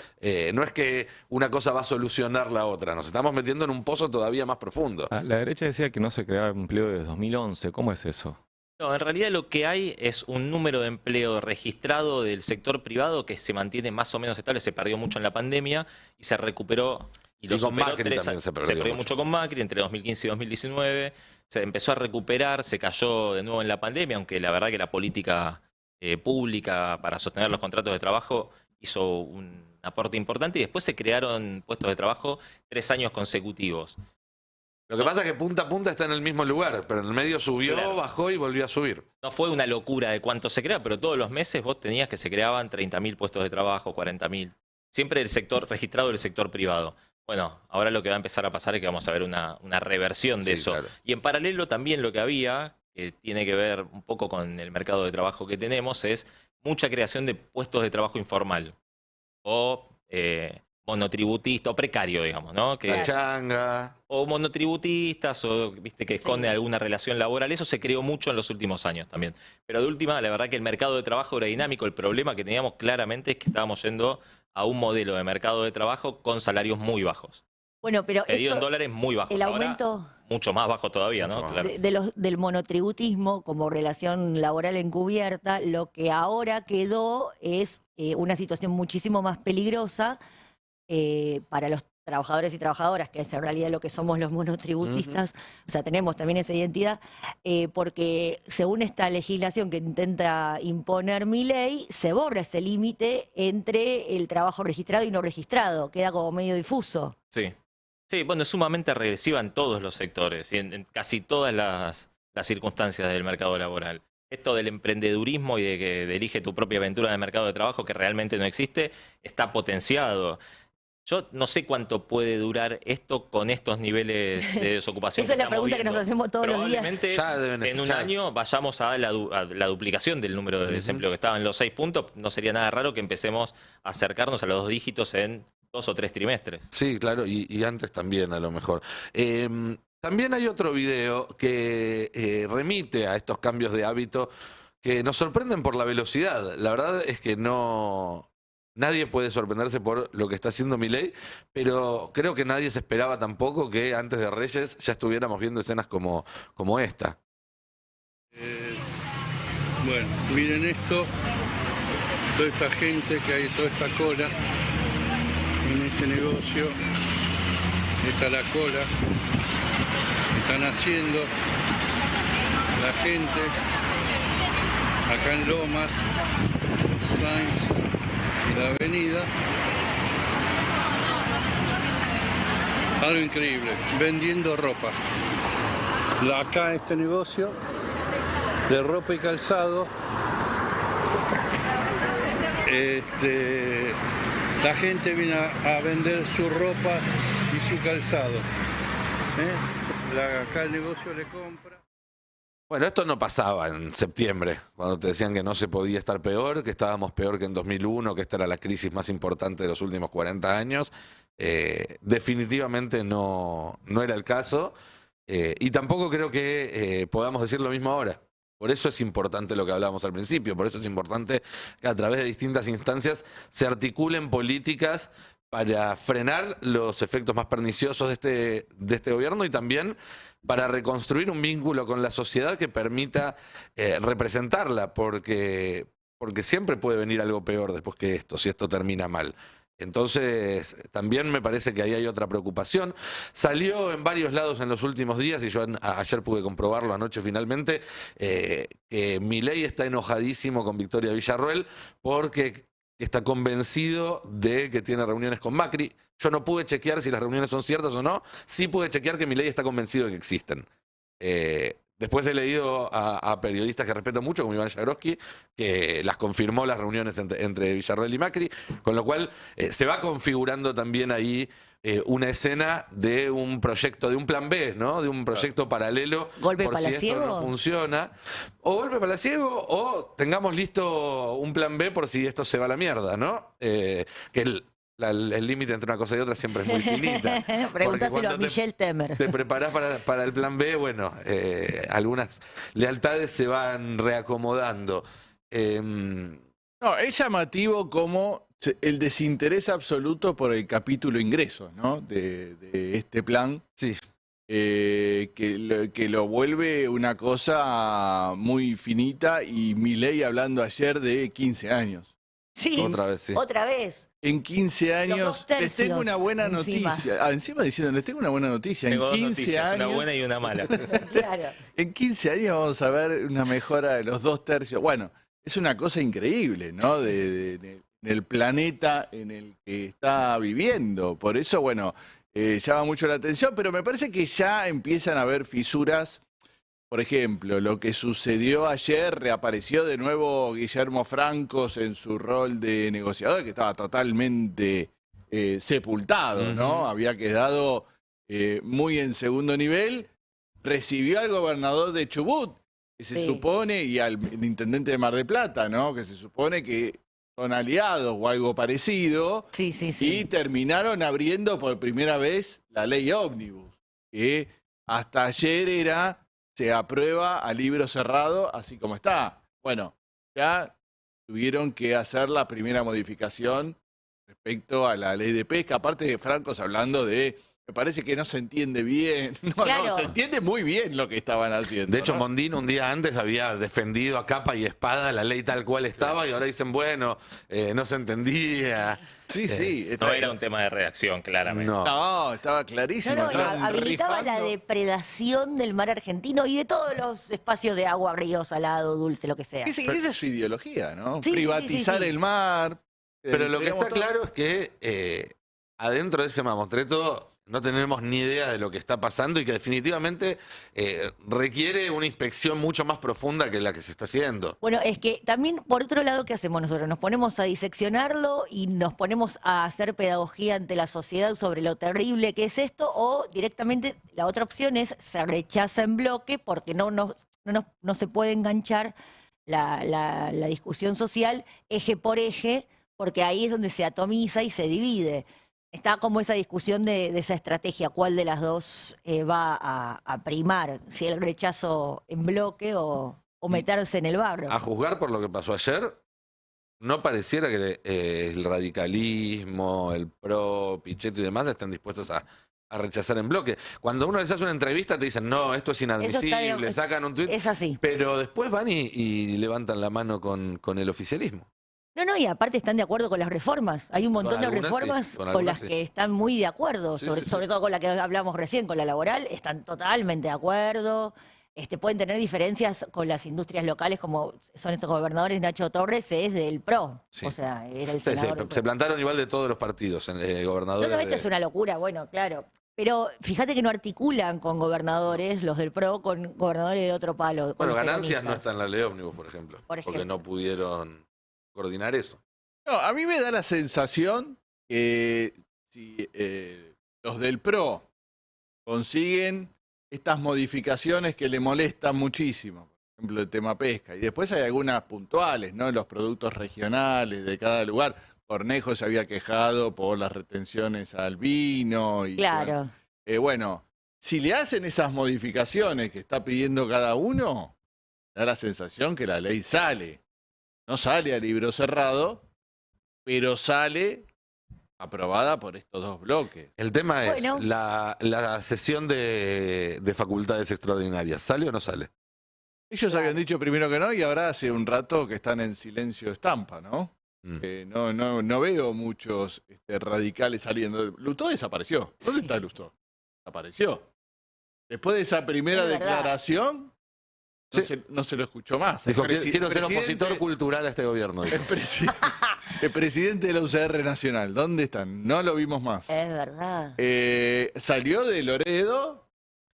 no es que una cosa va a solucionar la otra, nos estamos metiendo en un pozo todavía más profundo. La derecha decía que no se creaba empleo desde 2011. ¿Cómo es eso? No, en realidad lo que hay es un número de empleo registrado del sector privado que se mantiene más o menos estable, se perdió mucho en la pandemia y se recuperó. Y lo Y con superó Macri 3 también años. se perdió mucho con Macri entre 2015 y 2019. Se empezó a recuperar, se cayó de nuevo en la pandemia, aunque la verdad que la política pública para sostener los contratos de trabajo hizo un aporte importante y después se crearon puestos de trabajo 3 años consecutivos. Lo que pasa es que punta a punta está en el mismo lugar, pero en el medio subió, Claro. bajó y volvió a subir. No fue una locura de cuánto se crea, pero todos los meses vos tenías que se creaban 30.000 puestos de trabajo, 40.000. Siempre el sector registrado del sector privado. Bueno, ahora lo que va a empezar a pasar es que vamos a ver una reversión de Sí, eso. claro. Y en paralelo también lo que había, que tiene que ver un poco con el mercado de trabajo que tenemos, es mucha creación de puestos de trabajo informal. o monotributista o precario, digamos, ¿no? La changa. O monotributistas, o viste que esconde alguna relación laboral. Eso se creó mucho en los últimos años también. Pero de última, la verdad que el mercado de trabajo era dinámico. El problema que teníamos claramente es que estábamos yendo a un modelo de mercado de trabajo con salarios muy bajos. Bueno, pero Pedido en esto, dólares muy bajos. el Ahora, aumento mucho más bajo todavía, ¿no? Mucho más. Claro. del monotributismo como relación laboral encubierta, lo que ahora quedó es una situación muchísimo más peligrosa para los trabajadores y trabajadoras, que es en realidad lo que somos los monotributistas, o sea, tenemos también esa identidad, porque según esta legislación que intenta imponer Milei, se borra ese límite entre el trabajo registrado y no registrado, queda como medio difuso. Sí. Sí, bueno, es sumamente regresiva en todos los sectores y en casi todas las circunstancias del mercado laboral. Esto del emprendedurismo y de que elige tu propia aventura en el mercado de trabajo, que realmente no existe, está potenciado. Yo no sé cuánto puede durar esto con estos niveles de desocupación. Esa es la estamos pregunta que nos viendo. hacemos todos los días. Probablemente Ya deben en un escuchar. año vayamos a la duplicación del número de desempleo que estaba en los 6 puntos. No sería nada raro que empecemos a acercarnos a los 2 dígitos en 2 o 3 trimestres. Sí, claro, y antes también a lo mejor. También hay otro video que remite a estos cambios de hábito que nos sorprenden por la velocidad. La verdad es que nadie puede sorprenderse por lo que está haciendo Milei, pero creo que nadie se esperaba tampoco que antes de Reyes ya estuviéramos viendo escenas como esta. Bueno, miren esto, toda esta gente que hay, toda esta cola en este negocio, esta es la cola que están haciendo la gente acá en Lomas, Sainz y la avenida. Algo increíble, vendiendo ropa. Acá este negocio de ropa y calzado, la gente viene a vender su ropa y su calzado. Acá el negocio le compra. Bueno, esto no pasaba en septiembre, cuando te decían que no se podía estar peor, que estábamos peor que en 2001, que esta era la crisis más importante de los últimos 40 años. Definitivamente no era el caso, y tampoco creo que podamos decir lo mismo ahora. Por eso es importante lo que hablábamos al principio, por eso es importante que a través de distintas instancias se articulen políticas para frenar los efectos más perniciosos de este gobierno y también para reconstruir un vínculo con la sociedad que permita representarla, porque siempre puede venir algo peor después que esto, si esto termina mal. Entonces, también me parece que ahí hay otra preocupación. Salió en varios lados en los últimos días, y yo ayer pude comprobarlo anoche finalmente, que Milei está enojadísimo con Victoria Villarroel porque está convencido de que tiene reuniones con Macri. Yo no pude chequear si las reuniones son ciertas o no. Sí pude chequear que Milei está convencido de que existen. Después he leído a periodistas que respeto mucho, como Iván Jagroski, que las confirmó las reuniones entre Villarroel y Macri, con lo cual se va configurando también ahí una escena de un proyecto, de un plan B, ¿no? De un proyecto paralelo. ¿Golpe por si esto palaciego? no funciona. O golpe palaciego, o tengamos listo un plan B por si esto se va a la mierda, ¿no? Que el límite entre una cosa y otra siempre es muy finita. Pregúntaselo a Porque Michelle Temer. te preparás para el plan B, bueno, algunas lealtades se van reacomodando. No, es llamativo como el desinterés absoluto por el capítulo ingresos, ¿no? De este plan. Sí. Que lo vuelve una cosa muy finita, y Milei hablando ayer de 15 años. Sí, Otra vez, sí. otra vez. En 15 años dos tercios les tengo una buena encima. noticia. Encima diciendo, les tengo una buena noticia. Tengo En dos 15 noticias, años, una buena y una mala. Claro. en 15 años vamos a ver una mejora de los 2 tercios. Bueno, es una cosa increíble, ¿no? Del planeta en el que está viviendo. Por eso, bueno, llama mucho la atención, pero me parece que ya empiezan a haber fisuras. Por ejemplo, lo que sucedió ayer, reapareció de nuevo Guillermo Francos en su rol de negociador, que estaba totalmente sepultado, ¿no? Había quedado muy en segundo nivel. Recibió al gobernador de Chubut, que se Sí. supone, y al intendente de Mar del Plata, ¿no? Que se supone que son aliados o algo parecido, Sí, sí, sí. y terminaron abriendo por primera vez la ley ómnibus, que hasta ayer se aprueba a libro cerrado así como está. Bueno, ya tuvieron que hacer la primera modificación respecto a la ley de pesca, aparte de Francos hablando de, me parece que no se entiende bien, no, Claro. se entiende muy bien lo que estaban haciendo. De hecho, ¿no? Mondino un día antes había defendido a capa y espada la ley tal cual estaba y ahora dicen, bueno, no se entendía. Sí, sí. No era un tema de redacción, claramente. No. No, estaba clarísimo. No, no, estaban habilitaba la rifando. depredación del mar argentino y de todos los espacios de agua, río, salado, dulce, lo que sea. Esa es su ideología, ¿no? Sí, sí, Privatizar sí, sí. el mar. Pero lo que entregamos está todo. claro es que adentro de ese mamotreto no tenemos ni idea de lo que está pasando y que definitivamente requiere una inspección mucho más profunda que la que se está haciendo. Bueno, es que también, por otro lado, ¿qué hacemos nosotros? Nos ponemos a diseccionarlo y nos ponemos a hacer pedagogía ante la sociedad sobre lo terrible que es esto, o directamente la otra opción es se rechaza en bloque porque no se puede enganchar la discusión social eje por eje, porque ahí es donde se atomiza y se divide. Está como esa discusión de esa estrategia, cuál de las dos va a primar, si el rechazo en bloque o meterse en el barro. A juzgar por lo que pasó ayer, no pareciera que el radicalismo, el PRO, Pichetto y demás estén dispuestos a rechazar en bloque. Cuando uno les hace una entrevista te dicen, no, esto es inadmisible, sacan un tuit, Es así. pero después van y levantan la mano con el oficialismo. No, y aparte están de acuerdo con las reformas. Hay un montón de algunas sí, reformas con con algunas las sí. que están muy de acuerdo, Sí, sobre, sí, sí. sobre todo con la que hablamos recién, con la laboral, están totalmente de acuerdo. Pueden tener diferencias con las industrias locales, como son estos gobernadores. Nacho Torres es del PRO, Sí. o sea, era el Se senador del se PRO. plantaron igual de todos los partidos, gobernadores. No, esto es una locura, bueno, claro. Pero fíjate que no articulan con gobernadores, los del PRO, con gobernadores de otro palo. con Bueno, los ganancias no peronistas. está en la ley ómnibus, por ejemplo, Por porque ejemplo. no pudieron coordinar eso. No, a mí me da la sensación que si los del PRO consiguen estas modificaciones que le molestan muchísimo, por ejemplo, el tema pesca, y después hay algunas puntuales, ¿no? Los productos regionales de cada lugar. Cornejo se había quejado por las retenciones al vino. Y, Claro. bueno, si le hacen esas modificaciones que está pidiendo cada uno, da la sensación que la ley sale. No sale a libro cerrado, pero sale aprobada por estos dos bloques. El tema es, Bueno. la sesión de facultades extraordinarias, ¿sale o no sale? Ellos habían dicho primero que no y ahora hace un rato que están en silencio estampa, ¿no? Mm. No veo muchos radicales saliendo. Lustó desapareció. ¿Dónde está Lustó? Desapareció. Después de esa primera Es verdad. declaración, Sí. no se lo escuchó más. Dijo, El quiero ser presidente- opositor cultural a este gobierno. dijo. el presidente de la UCR Nacional, ¿dónde están? No lo vimos más. Es verdad. Salió de Loredo,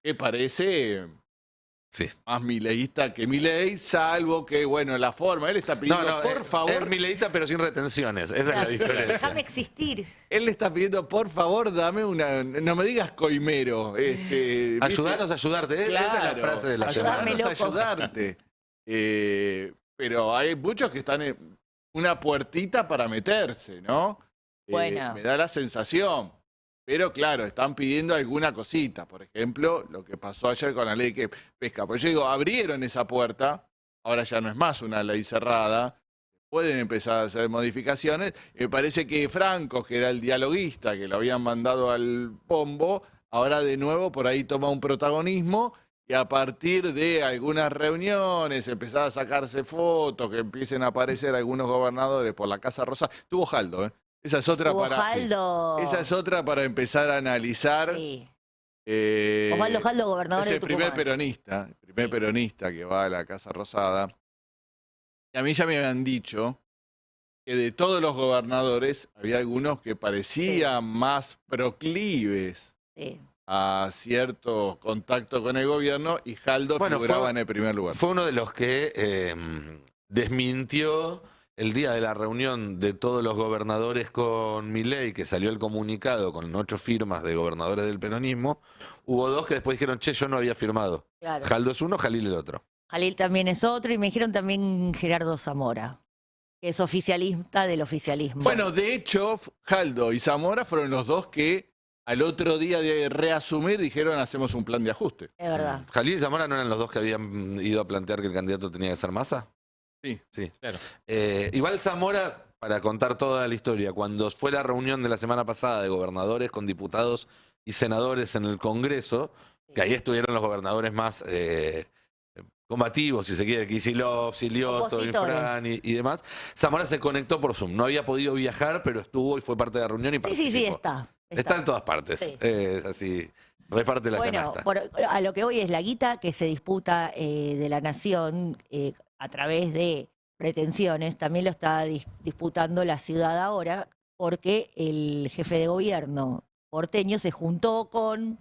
que parece Sí. más mileísta que Milei, salvo que, bueno, la forma. Él está pidiendo, por favor, es mileísta pero sin retenciones, esa es la Claro. diferencia. Déjame existir. él le está pidiendo, por favor, dame una, no me digas coimero. ¿Viste? Ayudanos a ayudarte, esa es la frase de la Ayudarme, semana. ayudarnos a loco. ayudarte. Pero hay muchos que están en una puertita para meterse, ¿no? Bueno. Me da la sensación. Pero claro, están pidiendo alguna cosita. Por ejemplo, lo que pasó ayer con la ley que pesca. Pues yo digo, abrieron esa puerta, ahora ya no es más una ley cerrada, pueden empezar a hacer modificaciones. Me parece que Franco, que era el dialoguista, que lo habían mandado al bombo, ahora de nuevo por ahí toma un protagonismo y a partir de algunas reuniones, empezar a sacarse fotos, que empiecen a aparecer algunos gobernadores por la Casa Rosada. Tuvo Jaldo, ¿eh? Esa es otra Osvaldo. esa es otra para empezar a analizar. Sí. Osvaldo Jaldo, gobernador es de el primer Tucumán. peronista, el primer Sí. peronista que va a la Casa Rosada. Y a mí ya me habían dicho que de todos los gobernadores había algunos que parecían más proclives Sí. a cierto contacto con el gobierno y Jaldo Bueno, figuraba en el primer lugar. Fue uno de los que desmintió el día de la reunión de todos los gobernadores con Milei, que salió el comunicado con 8 firmas de gobernadores del peronismo. Hubo 2 que después dijeron, che, yo no había firmado. Claro. Jaldo es uno, Jalil el otro. Jalil también es otro y me dijeron también Gerardo Zamora. que es oficialista del oficialismo. Bueno, de hecho, Jaldo y Zamora fueron los dos que al otro día de reasumir dijeron hacemos un plan de ajuste. Es verdad. ¿Jalil y Zamora no eran los dos que habían ido a plantear que el candidato tenía que ser Massa? Sí. Sí. Claro. Igual Zamora, para contar toda la historia, cuando fue la reunión de la semana pasada de gobernadores con diputados y senadores en el Congreso, que ahí estuvieron los gobernadores más combativos, si se quiere, Kicillof, Silioto, Opositores. Infran y demás, Zamora se conectó por Zoom. No había podido viajar, pero estuvo y fue parte de la reunión y Sí, participó. sí, está. Está en todas partes. Sí. Así, reparte la Bueno, canasta. a lo que hoy es la guita que se disputa de la nación a través de pretensiones, también lo está disputando la ciudad ahora, porque el jefe de gobierno porteño se juntó con,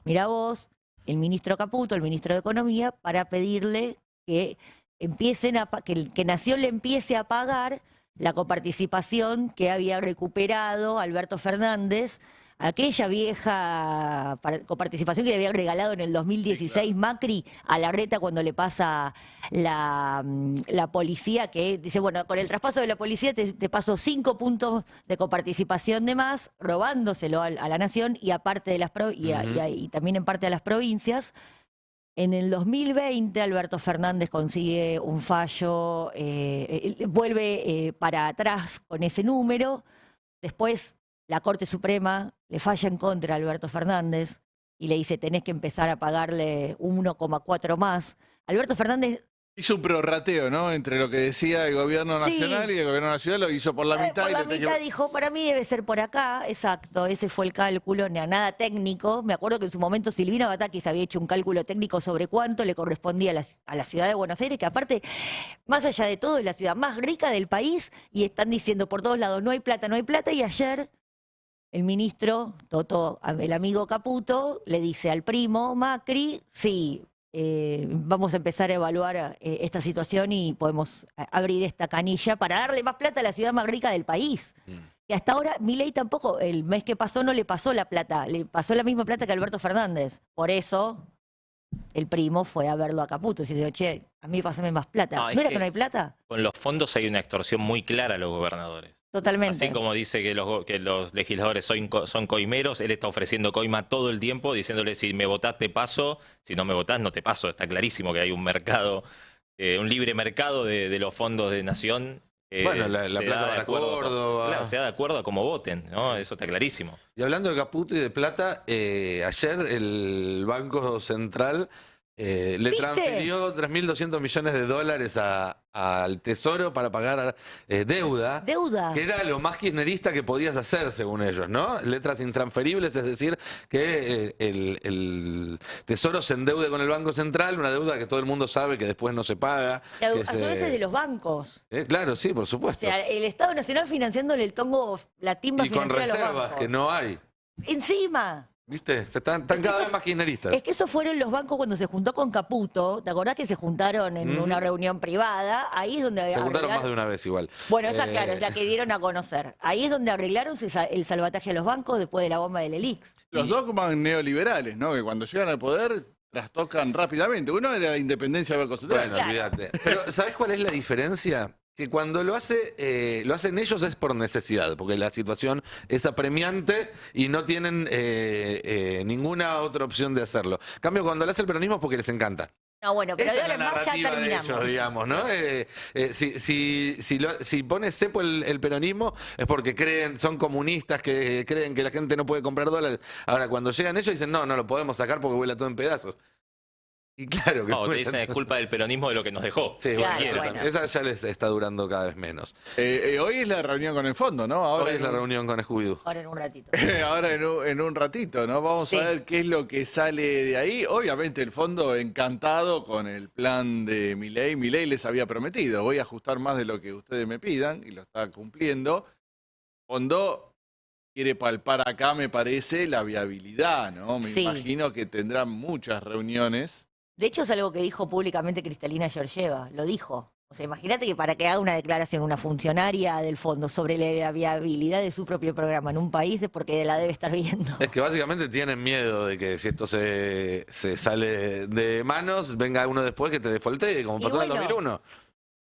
mira vos, el ministro Caputo, el ministro de Economía, para pedirle que empiecen que Nación le empiece a pagar la coparticipación que había recuperado Alberto Fernández, aquella vieja coparticipación que le había regalado en el 2016 Macri a Larreta cuando le pasa la policía, que dice, bueno, con el traspaso de la policía te paso 5 puntos de coparticipación de más, robándoselo a la Nación y aparte de y también en parte a las provincias. En el 2020 Alberto Fernández consigue un fallo, vuelve para atrás con ese número, después la Corte Suprema le falla en contra a Alberto Fernández y le dice tenés que empezar a pagarle 1,4 más. Alberto Fernández... Hizo un prorrateo, ¿no? Entre lo que decía el gobierno nacional y el gobierno nacional lo hizo por la mitad. Por la mitad dijo, para mí debe ser por acá, exacto, ese fue el cálculo, nada técnico. Me acuerdo que en su momento Silvina Batakis había hecho un cálculo técnico sobre cuánto le correspondía a la ciudad de Buenos Aires, que aparte, más allá de todo, es la ciudad más rica del país y están diciendo por todos lados, no hay plata, y ayer el ministro, el amigo Caputo, le dice al primo Macri, sí, vamos a empezar a evaluar esta situación y podemos abrir esta canilla para darle más plata a la ciudad más rica del país. Que hasta ahora Milei tampoco, el mes que pasó no le pasó la plata, le pasó la misma plata que Alberto Fernández. Por eso el primo fue a verlo a Caputo y dijo, che, a mí pásame más plata. ¿No era que no hay plata? Con los fondos hay una extorsión muy clara a los gobernadores. Totalmente. Así como dice que los legisladores son coimeros, él está ofreciendo coima todo el tiempo, diciéndole si me votás te paso, si no me votás no te paso. Está clarísimo que hay un mercado, un libre mercado de los fondos de Nación. Bueno, la plata para Córdoba. Claro, se da de acuerdo a cómo voten, ¿no? Sí. Eso está clarísimo. Y hablando de Caputo y de plata, ayer el Banco Central le transfirió 3.200 millones de dólares al Tesoro para pagar deuda. Que era lo más kirchnerista que podías hacer, según ellos, ¿no? Letras intransferibles, es decir, que el Tesoro se endeude con el Banco Central, una deuda que todo el mundo sabe que después no se paga. A su vez es de los bancos. Claro, sí, por supuesto. O sea, el Estado Nacional financiándole el tongo, la timba y con financiera a los reservas bancos. que no hay. Encima. ¿Viste? Están cada vez más kirchneristas. Es que esos fueron los bancos cuando se juntó con Caputo. ¿Te acordás que se juntaron en una reunión privada? Ahí es donde se juntaron más de una vez igual. Bueno, esa claro, es la que dieron a conocer. Ahí es donde arreglaron el salvataje a los bancos después de la bomba del Elix. Los dogmas neoliberales, ¿no? Que cuando llegan al poder trastocan rápidamente. Uno era la independencia del Banco Central. Bueno, olvídate. Pero ¿sabés cuál es la diferencia? Que cuando lo hacen ellos es por necesidad, porque la situación es apremiante y no tienen ninguna otra opción de hacerlo. En cambio, cuando lo hace el peronismo es porque les encanta. No, bueno, pero esa de es la ahora en más ya narrativa de terminamos. ellos, digamos, ¿no? Si pone cepo el peronismo es porque son comunistas que creen que la gente no puede comprar dólares. Ahora, cuando llegan ellos dicen, no lo podemos sacar porque vuela todo en pedazos. Y claro que no, te dicen es culpa del peronismo de lo que nos dejó. Sí, Claro, bueno. Esa ya les está durando cada vez menos. Hoy es la reunión con el fondo, ¿no? Ahora Hoy es la reunión con Scooby-Doo. Ahora en un ratito. Ahora en un ratito, ¿no? Vamos a ver qué es lo que sale de ahí. Obviamente el fondo encantado con el plan de Milei. Milei les había prometido, voy a ajustar más de lo que ustedes me pidan, y lo está cumpliendo. Fondo quiere palpar acá, me parece, la viabilidad, ¿no? Me imagino que tendrán muchas reuniones. De hecho, es algo que dijo públicamente Cristalina Georgieva, lo dijo. O sea, imagínate que para que haga una declaración una funcionaria del fondo sobre la viabilidad de su propio programa en un país es porque la debe estar viendo. Es que básicamente tienen miedo de que si esto se sale de manos, venga uno después que te defoltee, como pasó en el 2001.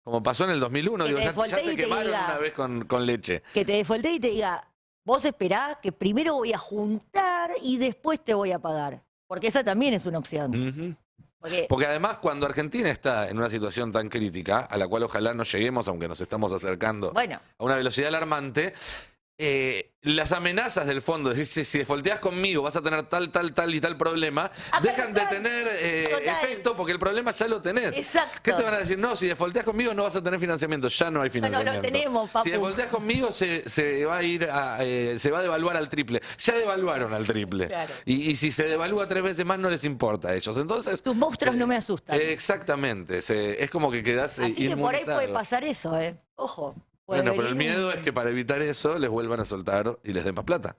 Como pasó en el 2001, Que digo, te ya defaulté se y te quemaron diga- una vez con leche. Que te defaulté y te diga, vos esperá que primero voy a juntar y después te voy a pagar. Porque esa también es una opción. Ujú. Porque, Porque además, cuando Argentina está en una situación tan crítica, a la cual ojalá no lleguemos, aunque nos estamos acercando bueno, a una velocidad alarmante, las amenazas del fondo, decir, si defolteás conmigo vas a tener tal y tal problema, dejan de tener Total. efecto porque el problema ya lo tenés. exacto. ¿Qué te van a decir? No, si defolteás conmigo no vas a tener financiamiento. Ya no hay Ya no financiamiento. lo tenemos, papu. Si defolteás conmigo se va a ir se va a devaluar al triple. Ya devaluaron al triple. Claro. Y si se devalúa 3 veces más no les importa a ellos. Entonces, Tus monstruos no me asustan. exactamente. Es como que quedás Así que por ahí inmunizado. puede pasar eso, ¿eh? Ojo. puede Bueno, pero el venir miedo un- es que para evitar eso les vuelvan a soltar y les den más plata.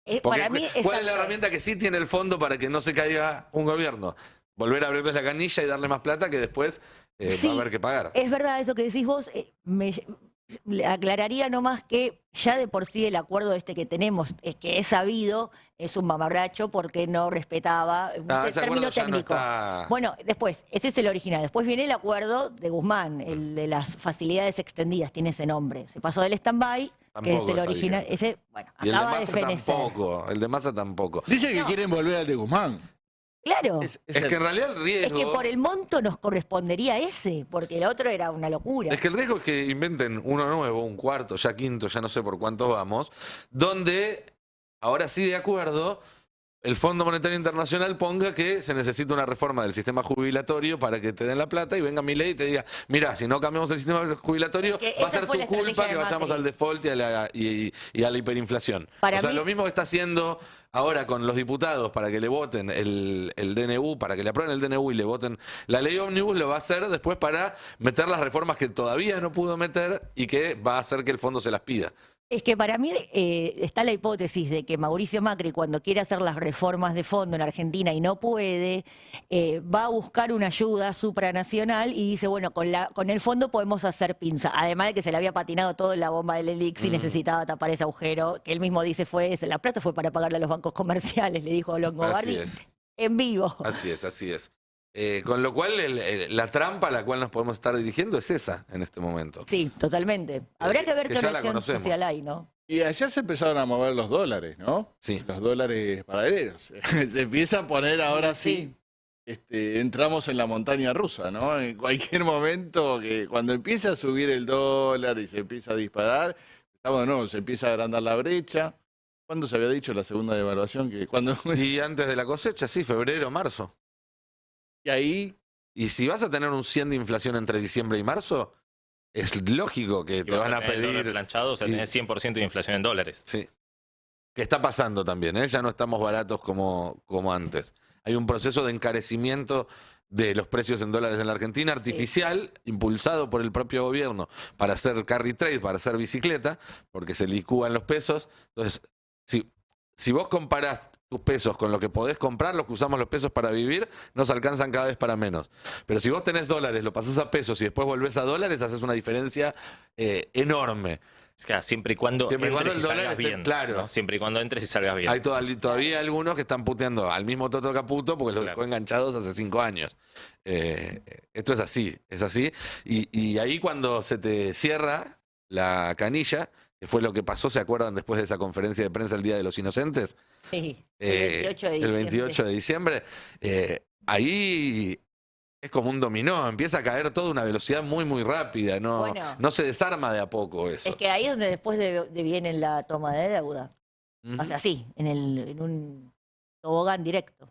Porque, para mí, ¿cuál es la exacto. herramienta que sí tiene el fondo para que no se caiga un gobierno? Volver a abrirles la canilla y darle más plata que después va Sí, a haber que pagar. Es verdad eso que decís vos. Le aclararía nomás que ya de por sí el acuerdo este que tenemos, que es sabido, es un mamarracho porque no respetaba un Ah, ese término acuerdo ya no técnico. está- Bueno, después, ese es el original. Después viene el acuerdo de Guzmán, el de las facilidades extendidas, tiene ese nombre. Se pasó del stand-by, que es Tampoco el está original. bien. Ese, bueno, Y el de acaba de Massa fenecer. tampoco. El de Massa tampoco. Dicen que No. quieren volver al de Guzmán. Claro. Es Es que en realidad el Es riesgo... que por el monto nos correspondería ese, porque el otro era una locura. Es que el riesgo es que inventen uno nuevo, un cuarto, ya quinto, ya no sé por cuántos vamos, donde, ahora sí de acuerdo, el Fondo Monetario Internacional ponga que se necesita una reforma del sistema jubilatorio para que te den la plata y venga Milei y te diga, mira, si no cambiamos el sistema jubilatorio, Es que va a esa ser fue tu la estrategia culpa de que vayamos Macri. al default y a la hiperinflación. Para o sea, mí- lo mismo que está haciendo ahora con los diputados para que le voten el DNU, para que le aprueben el DNU y le voten la ley ómnibus, lo va a hacer después para meter las reformas que todavía no pudo meter y que va a hacer que el fondo se las pida. Es que para mí está la hipótesis de que Mauricio Macri, cuando quiere hacer las reformas de fondo en Argentina y no puede, va a buscar una ayuda supranacional y dice, bueno, con el fondo podemos hacer pinza. Además de que se le había patinado todo en la bomba del Elix y necesitaba tapar ese agujero, que él mismo dice la plata fue para pagarle a los bancos comerciales, le dijo Longobardi Así es. en vivo. Así es, así es. Con lo cual, la trampa a la cual nos podemos estar dirigiendo es esa en este momento. Sí, totalmente. Habría que ver que qué ya la reacción conocemos. social hay, ¿no? Y allá se empezaron a mover los dólares, ¿no? Sí. Los dólares paralelos. Se empieza a poner ahora sí. Entramos en la montaña rusa, ¿no? En cualquier momento, que cuando empieza a subir el dólar y se empieza a disparar, se empieza a agrandar la brecha. ¿Cuándo se había dicho la segunda devaluación? Que cuando Y antes de la cosecha, sí, febrero, marzo. y ahí Y si vas a tener un 100 de inflación entre diciembre y marzo, es lógico que Y te vas van a tener el dólar pedir... planchado, o sea, y- tenés 100% de inflación en dólares. Sí. Que está pasando también, ¿eh? Ya no estamos baratos como antes. Hay un proceso de encarecimiento de los precios en dólares en la Argentina, artificial, impulsado por el propio gobierno para hacer carry trade, para hacer bicicleta, porque se licúan los pesos. Entonces, si vos comparás tus pesos con lo que podés comprar, los que usamos los pesos para vivir, nos alcanzan cada vez para menos. Pero si vos tenés dólares, lo pasás a pesos y después volvés a dólares, haces una diferencia enorme. Es que siempre y cuando Siempre y cuando entres y el dólar salgas esté- bien. claro. ¿no? Siempre y cuando entres y salgas bien. Hay todavía algunos que están puteando al mismo Toto Caputo porque los dejó enganchados hace 5 años. Esto es así, es así. Y ahí cuando se te cierra la canilla, que fue lo que pasó, ¿se acuerdan después de esa conferencia de prensa el Día de los Inocentes? Sí, el 28 de El diciembre. 28 de diciembre. Ahí es como un dominó, empieza a caer todo a una velocidad muy, muy rápida. No, Bueno. no se desarma de a poco eso. Es que ahí es donde después viene la toma de deuda. Ujú. O sea, sí, en un tobogán directo.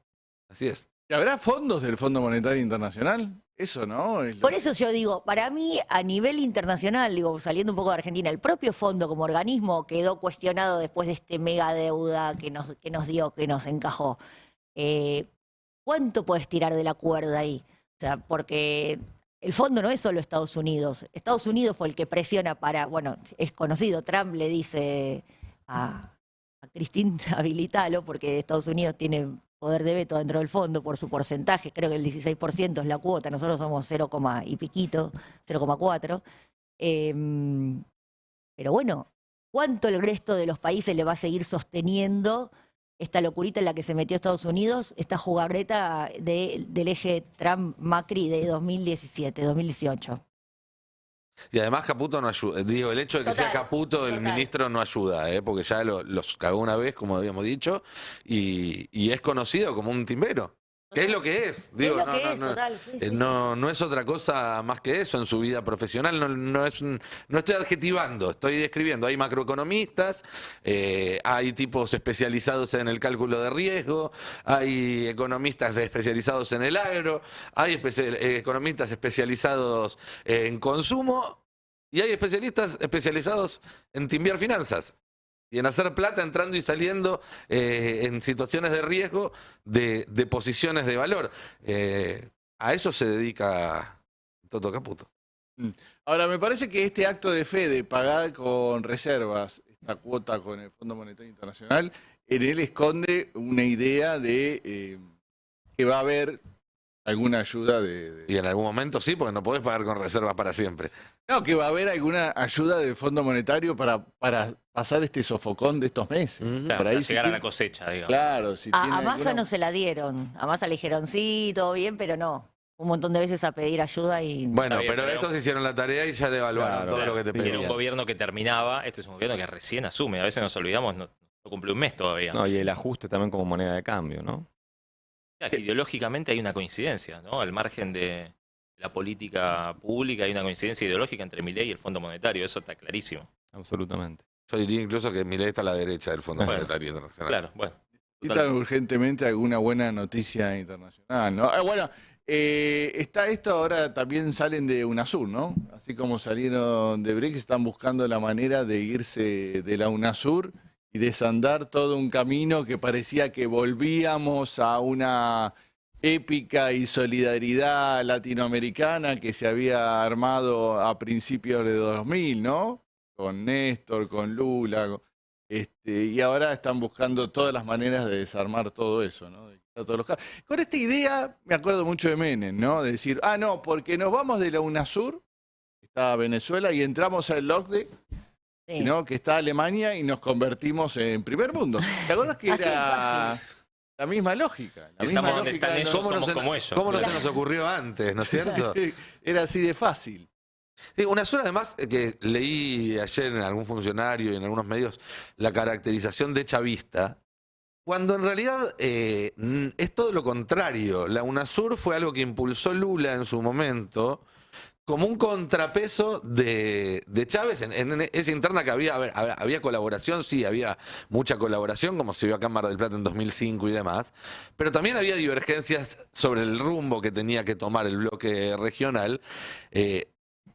Así es. ¿y habrá fondos del Fondo Monetario Internacional? Eso, ¿no? Es lo- Por eso yo digo, para mí, a nivel internacional, digo, saliendo un poco de Argentina, el propio fondo como organismo quedó cuestionado después de este mega deuda que nos dio, que nos encajó. ¿Cuánto puedes tirar de la cuerda ahí? O sea, porque el fondo no es solo Estados Unidos. Estados Unidos fue el que presiona bueno, es conocido, Trump le dice a Cristina habilitalo, porque Estados Unidos tiene poder de veto dentro del fondo por su porcentaje, creo que el 16% es la cuota, nosotros somos 0, y piquito, 0,4. Pero bueno, ¿cuánto el resto de los países le va a seguir sosteniendo esta locurita en la que se metió Estados Unidos, esta jugarreta del eje Trump-Macri de 2017, 2018? Y además Caputo no ayuda. Digo, el hecho de que sea Total, Caputo el total. ministro no ayuda, porque ya los cagó una vez, como habíamos dicho, y es conocido como un timbero. ¿Qué es lo que es? Digo, Es lo que es, total, sí, sí. no es otra cosa más que eso en su vida profesional. No estoy adjetivando, estoy describiendo. Hay macroeconomistas, hay tipos especializados en el cálculo de riesgo, hay economistas especializados en el agro, hay economistas especializados en consumo y hay especialistas especializados en timbiar finanzas. Y en hacer plata entrando y saliendo en situaciones de riesgo de posiciones de valor. A eso se dedica Toto Caputo. Ahora, me parece que este acto de fe de pagar con reservas esta cuota con el Fondo Monetario Internacional, en él esconde una idea de que va a haber alguna ayuda Y en algún momento sí, porque no podés pagar con reservas para siempre. No, que va a haber alguna ayuda del Fondo Monetario para pasar este sofocón de estos meses. Ujú. Claro, Por ahí para si llegar a tiene- la cosecha, digamos. Claro, si tiene A Massa alguna- no se la dieron. A Massa le dijeron, sí, todo bien, pero no. Un montón de veces a pedir ayuda y... Bueno, Está bien, pero pero- estos hicieron la tarea y ya devaluaron Claro, todo lo que te Era un pedían. gobierno que terminaba, este es un gobierno que recién asume. A veces nos olvidamos, no cumple un mes todavía. No, y el ajuste también como moneda de cambio, ¿no? Que ideológicamente hay una coincidencia, ¿no? Al margen de la política pública hay una coincidencia ideológica entre Milei y el Fondo Monetario, eso está clarísimo. Absolutamente. Yo diría incluso que Milei está a la derecha del Fondo Bueno, Monetario Internacional. Claro, bueno. Necesitan urgentemente alguna buena noticia internacional, ¿no? Bueno, está esto ahora, también salen de UNASUR, ¿no? Así como salieron de BRICS, están buscando la manera de irse de la UNASUR y desandar todo un camino que parecía que volvíamos a una épica y solidaridad latinoamericana que se había armado a principios de 2000, ¿no? Con Néstor, con Lula, y ahora están buscando todas las maneras de desarmar todo eso, ¿no? De quitar todos los Con esta idea, me acuerdo mucho de Menem, ¿no? De decir, no, porque nos vamos de la UNASUR, que está Venezuela, y entramos al OCDE, Sí. ¿no? Que está Alemania, y nos convertimos en primer mundo. ¿Te acuerdas que Así de era fácil. la misma lógica? La Estamos misma donde lógica están de ellos, ¿Cómo no somos se- como ellos. ¿Cómo no se nos ocurrió antes, no es cierto? Era así de fácil. Sí, UNASUR además, que leí ayer en algún funcionario y en algunos medios la caracterización de chavista, cuando en realidad es todo lo contrario. La UNASUR fue algo que impulsó Lula en su momento como un contrapeso de Chávez en esa interna que había, a ver, había colaboración, sí, había mucha colaboración, como se vio acá en Mar del Plata en 2005 y demás, pero también había divergencias sobre el rumbo que tenía que tomar el bloque regional,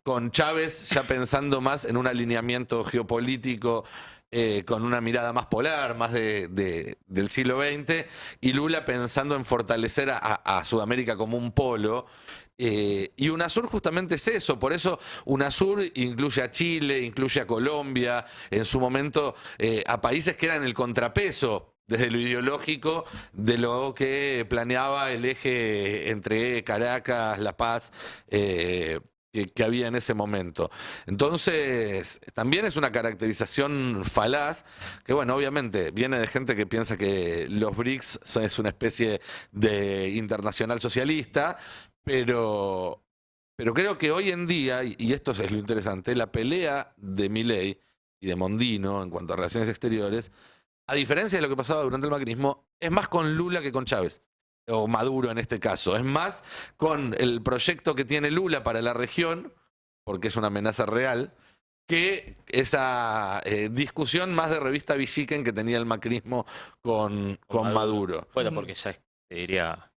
con Chávez ya pensando más en un alineamiento geopolítico con una mirada más polar, más del siglo XX, y Lula pensando en fortalecer a Sudamérica como un polo. Y UNASUR justamente es eso, por eso UNASUR incluye a Chile, incluye a Colombia, en su momento a países que eran el contrapeso desde lo ideológico de lo que planeaba el eje entre Caracas, La Paz, que había en ese momento. Entonces, también es una caracterización falaz, que bueno, obviamente viene de gente que piensa que los BRICS es una especie de internacional socialista, pero creo que hoy en día, y esto es lo interesante, la pelea de Milei y de Mondino en cuanto a relaciones exteriores, a diferencia de lo que pasaba durante el macrismo, es más con Lula que con Chávez. O Maduro en este caso. Es más con el proyecto que tiene Lula para la región, porque es una amenaza real, que esa discusión más de revista Villiquen que tenía el macrismo con Maduro. Bueno, porque ya te diría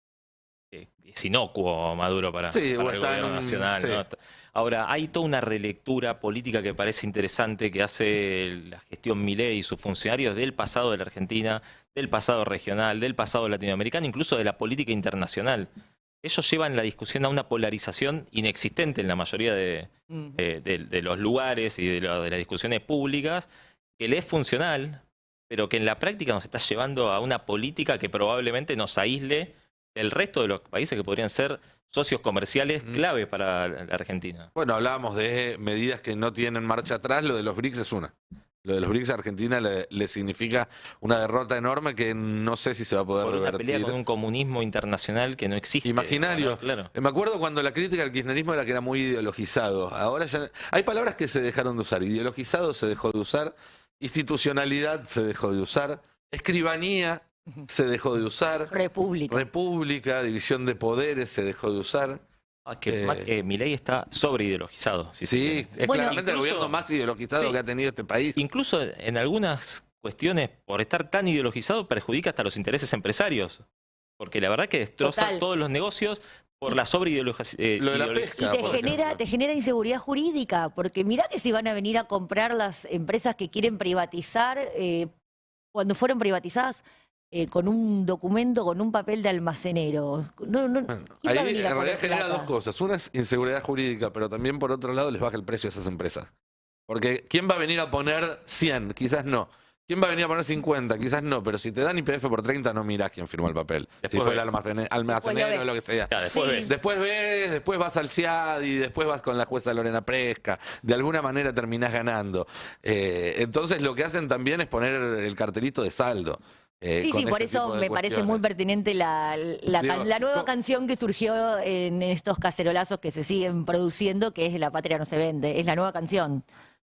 que es inocuo Maduro para, Sí, para o el está en gobierno un- nacional. sí. ¿no? Ahora, hay toda una relectura política que parece interesante que hace la gestión Milei y sus funcionarios del pasado de la Argentina, del pasado regional, del pasado latinoamericano, incluso de la política internacional. Ellos llevan la discusión a una polarización inexistente en la mayoría de los lugares y de las discusiones públicas, que le es funcional, pero que en la práctica nos está llevando a una política que probablemente nos aísle del resto de los países que podrían ser socios comerciales clave para la Argentina. Bueno, hablábamos de medidas que no tienen marcha atrás, lo de los BRICS es una. Lo de los BRICS a Argentina le significa una derrota enorme que no sé si se va a poder Por una revertir. pelea con un comunismo internacional que no existe. Imaginario. Claro. Me acuerdo cuando la crítica al kirchnerismo era que era muy ideologizado. Ahora ya hay palabras que se dejaron de usar. Ideologizado se dejó de usar. Institucionalidad se dejó de usar. Escribanía se dejó de usar. República, división de poderes se dejó de usar. Milei está sobreideologizado. Sí, es claramente el gobierno más ideologizado que ha tenido este país. Incluso en algunas cuestiones, por estar tan ideologizado, perjudica hasta los intereses empresarios. Porque la verdad que destroza todos los negocios por la sobreideologización. Lo de la pesca. Y te genera inseguridad jurídica, porque mirá que si van a venir a comprar las empresas que quieren privatizar, cuando fueron privatizadas, con un documento, con un papel de almacenero. Bueno, ahí en realidad genera dos cosas. Una es inseguridad jurídica, pero también por otro lado les baja el precio a esas empresas. Porque ¿quién va a venir a poner 100? Quizás no. ¿Quién va a venir a poner 50? Quizás no, pero si te dan IPF por 30 no mirás quién firmó el papel. Si fue el almacenero o lo que sea. Después vas al CIAD y después vas con la jueza Lorena Presca. De alguna manera terminás ganando. Entonces lo que hacen también es poner el cartelito de saldo. Por eso me parece muy pertinente la nueva canción que surgió en estos cacerolazos que se siguen produciendo, que es La patria no se vende. Es la nueva canción.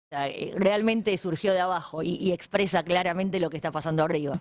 O sea, realmente surgió de abajo y expresa claramente lo que está pasando arriba.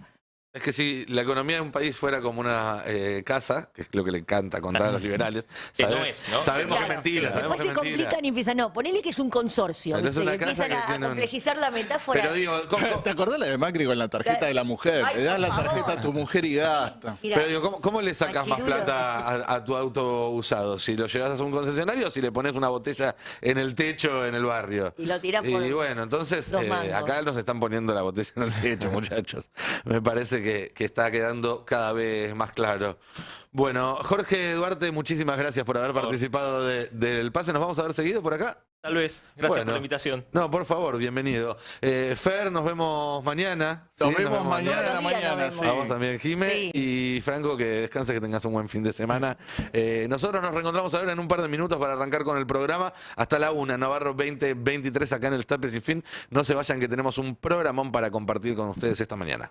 Es que si la economía de un país fuera como una casa, que es lo que le encanta contar a los liberales, sabemos que es mentira. Después se complican y empiezan, ponele que es un consorcio. Es una empiezan a complejizar la metáfora. Pero digo, ¿te acordás la de Macri con la tarjeta de la mujer? Le das la tarjeta a tu mujer y gasta. Pero digo, ¿cómo le sacas más plata a tu auto usado? ¿Si lo llevas a un concesionario o si le pones una botella en el techo en el barrio? Y lo tirás por bueno, entonces acá nos están poniendo la botella en el techo, muchachos. Me parece que está quedando cada vez más claro. Bueno, Jorge Duarte, muchísimas gracias por haber participado del pase. ¿Nos vamos a ver seguido por acá? Tal vez. Gracias por la invitación. No, por favor, bienvenido. Fer, nos vemos mañana. Nos vemos mañana. Sí. Vamos también, Jime. Y Franco, que descanse, que tengas un buen fin de semana. Nosotros nos reencontramos ahora en un par de minutos para arrancar con el programa. Hasta la 1, Navarro 2023, acá en el Tape Sin Fin. No se vayan, que tenemos un programón para compartir con ustedes esta mañana.